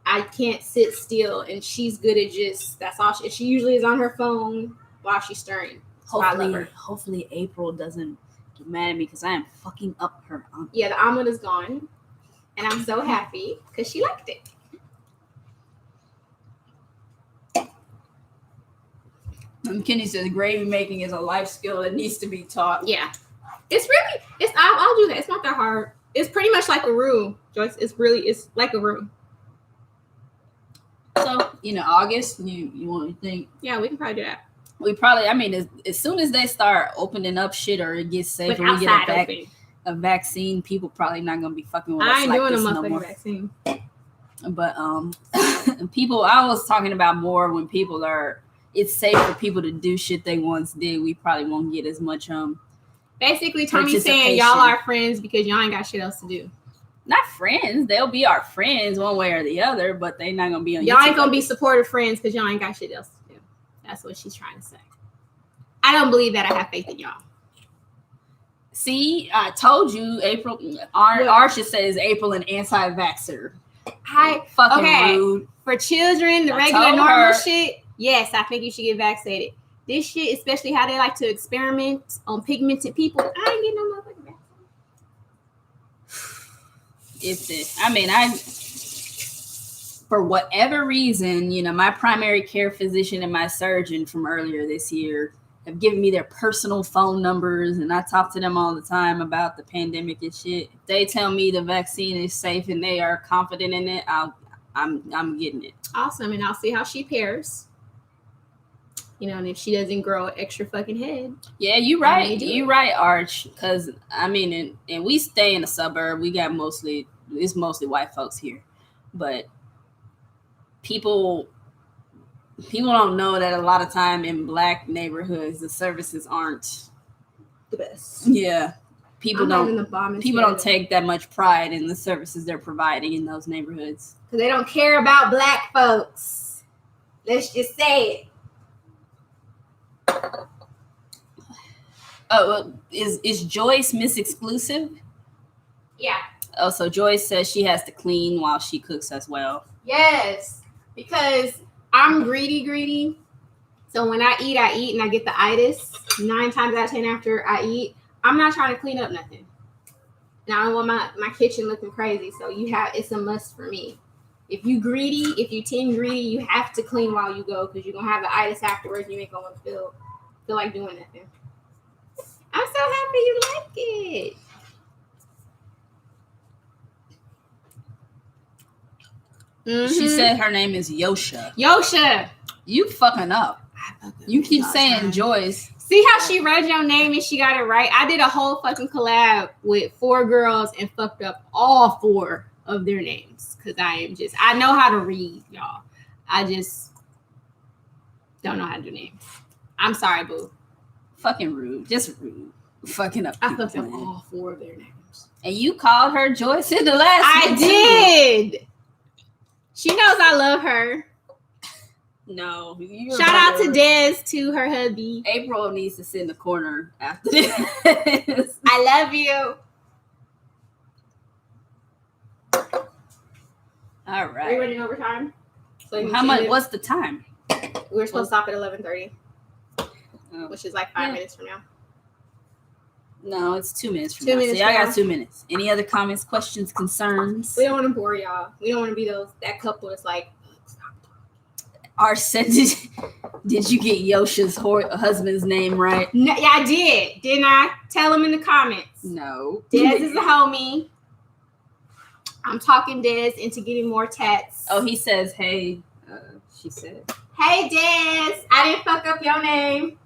I can't sit still, and she's good at that's all. She usually is on her phone while she's stirring. Hopefully April doesn't get mad at me because I am fucking up her omelet. Yeah, the omelet is gone, and I'm so happy because she liked it. Kenny says gravy making is a life skill that needs to be taught. Yeah. I'll do that. It's not that hard. It's pretty much like a roux, Joyce. It's like a roux. So, August, you want to think? Yeah, we can probably do that. We probably, as soon as they start opening up shit or it gets safe and we get a vaccine, people probably not going to be fucking with us I ain't like doing this a no more. vaccine. But people, I was talking about more when people it's safe for people to do shit they once did. We probably won't get as much Basically, Tommy's saying y'all are friends because y'all ain't got shit else to do. Not friends. They'll be our friends one way or the other, but they not gonna be on. Y'all ain't gonna be supportive friends because y'all ain't got shit else to do. That's what she's trying to say. I don't believe that. I have faith in y'all. See, I told you, April. Arsha says April an anti-vaxxer. Rude. For children, the regular normal shit. Yes, I think you should get vaccinated. This shit, especially how they like to experiment on pigmented people, I ain't getting no motherfucking vaccine. For whatever reason, my primary care physician and my surgeon from earlier this year have given me their personal phone numbers, and I talk to them all the time about the pandemic and shit. If they tell me the vaccine is safe and they are confident in it, I'm getting it. Awesome, and I'll see how she pairs. And if she doesn't grow an extra fucking head. Yeah, you're right. You're right, Arch. Because, and we stay in a suburb. We got mostly white folks here. But people don't know that a lot of time in black neighborhoods, the services aren't the best. Yeah. People don't take that much pride in the services they're providing in those neighborhoods. Because they don't care about black folks. Let's just say it. Oh, is Joyce Miss Exclusive? Yeah. Oh, so Joyce says she has to clean while she cooks as well. Yes, because I'm greedy. So when I eat, and I get the itis 9 times out of 10 after I eat. I'm not trying to clean up nothing. And I don't want my kitchen looking crazy. So it's a must for me. If you team greedy, you have to clean while you go because you're gonna have the itis afterwards. And you ain't gonna feel like doing nothing. I'm so happy you like it. Mm-hmm. She said her name is Yosha. You fucking up. You keep saying Joyce. See how she read your name and she got it right? I did a whole fucking collab with 4 girls and fucked up all 4 of their names. Because I know how to read, y'all. I just don't know how to do names. I'm sorry, boo. Fucking rude. Just rude. Fucking up. I fucked up all 4 of their names. And you called her Joyce in the last I did. She knows I love her. No. Shout out to Des, to her hubby. April needs to sit in the corner after this. I love you. All right. Are you running overtime? So how much? What's the time? We're supposed to stop at 11:30, which is like 5 minutes from now. No, it's 2 minutes from now. See, I got 2 minutes. Any other comments, questions, concerns? We don't want to bore y'all. We don't want to be that couple that's like, Our said, did you get Yosha's husband's name right? No, yeah, I did. Didn't I? Tell him in the comments. No. Dez is a homie. I'm talking Dez into getting more tats. Oh, he says, hey. She said. Hey, Dez. I didn't fuck up your name.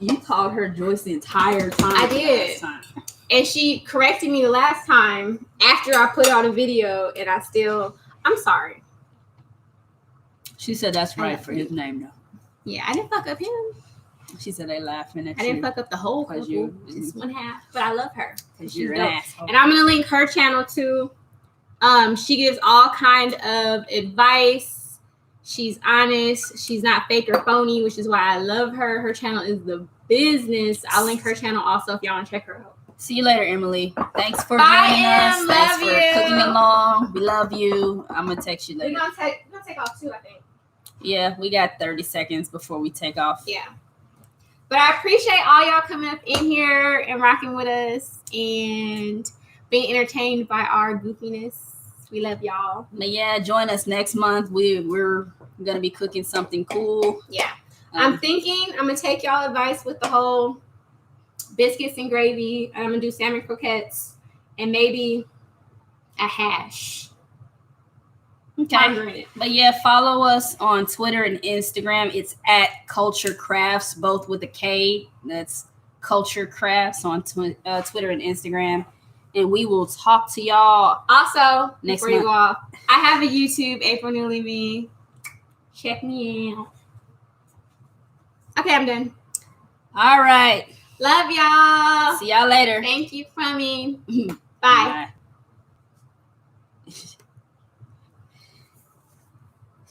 You called her Joyce the entire time. I did. And she corrected me the last time after I put out a video, and I'm sorry. She said that's right for his name, though. Yeah, I didn't fuck up him. She said they laughing at you. I didn't fuck up the whole couple, just one half. But I love her. Because you're an asshole. And I'm going to link her channel, too. She gives all kind of advice. She's honest. She's not fake or phony, which is why I love her. Her channel is the business. I'll link her channel also if y'all want to check her out. See you later, Emily. Thanks for joining us. Thanks for cooking along. We love you. I'm going to text you later. We're going to take off too, I think. Yeah, we got 30 seconds before we take off. Yeah. But I appreciate all y'all coming up in here and rocking with us and being entertained by our goofiness. We love y'all. But yeah, join us next month. We're gonna be cooking something cool. Yeah. I'm thinking I'm gonna take y'all advice with the whole biscuits and gravy, and I'm gonna do salmon croquettes and maybe a hash. Pondering it. But yeah, follow us on Twitter and Instagram. It's at Culture Crafts, both with a K. That's Culture Crafts on Twitter and Instagram. And we will talk to y'all Also, next before you month. go off, I have a YouTube, April Newly Me. Check me out. Okay, I'm done. All right. Love y'all. See y'all later. Thank you for coming. Bye. Bye.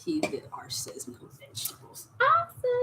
The arse says no vegetables. Awesome.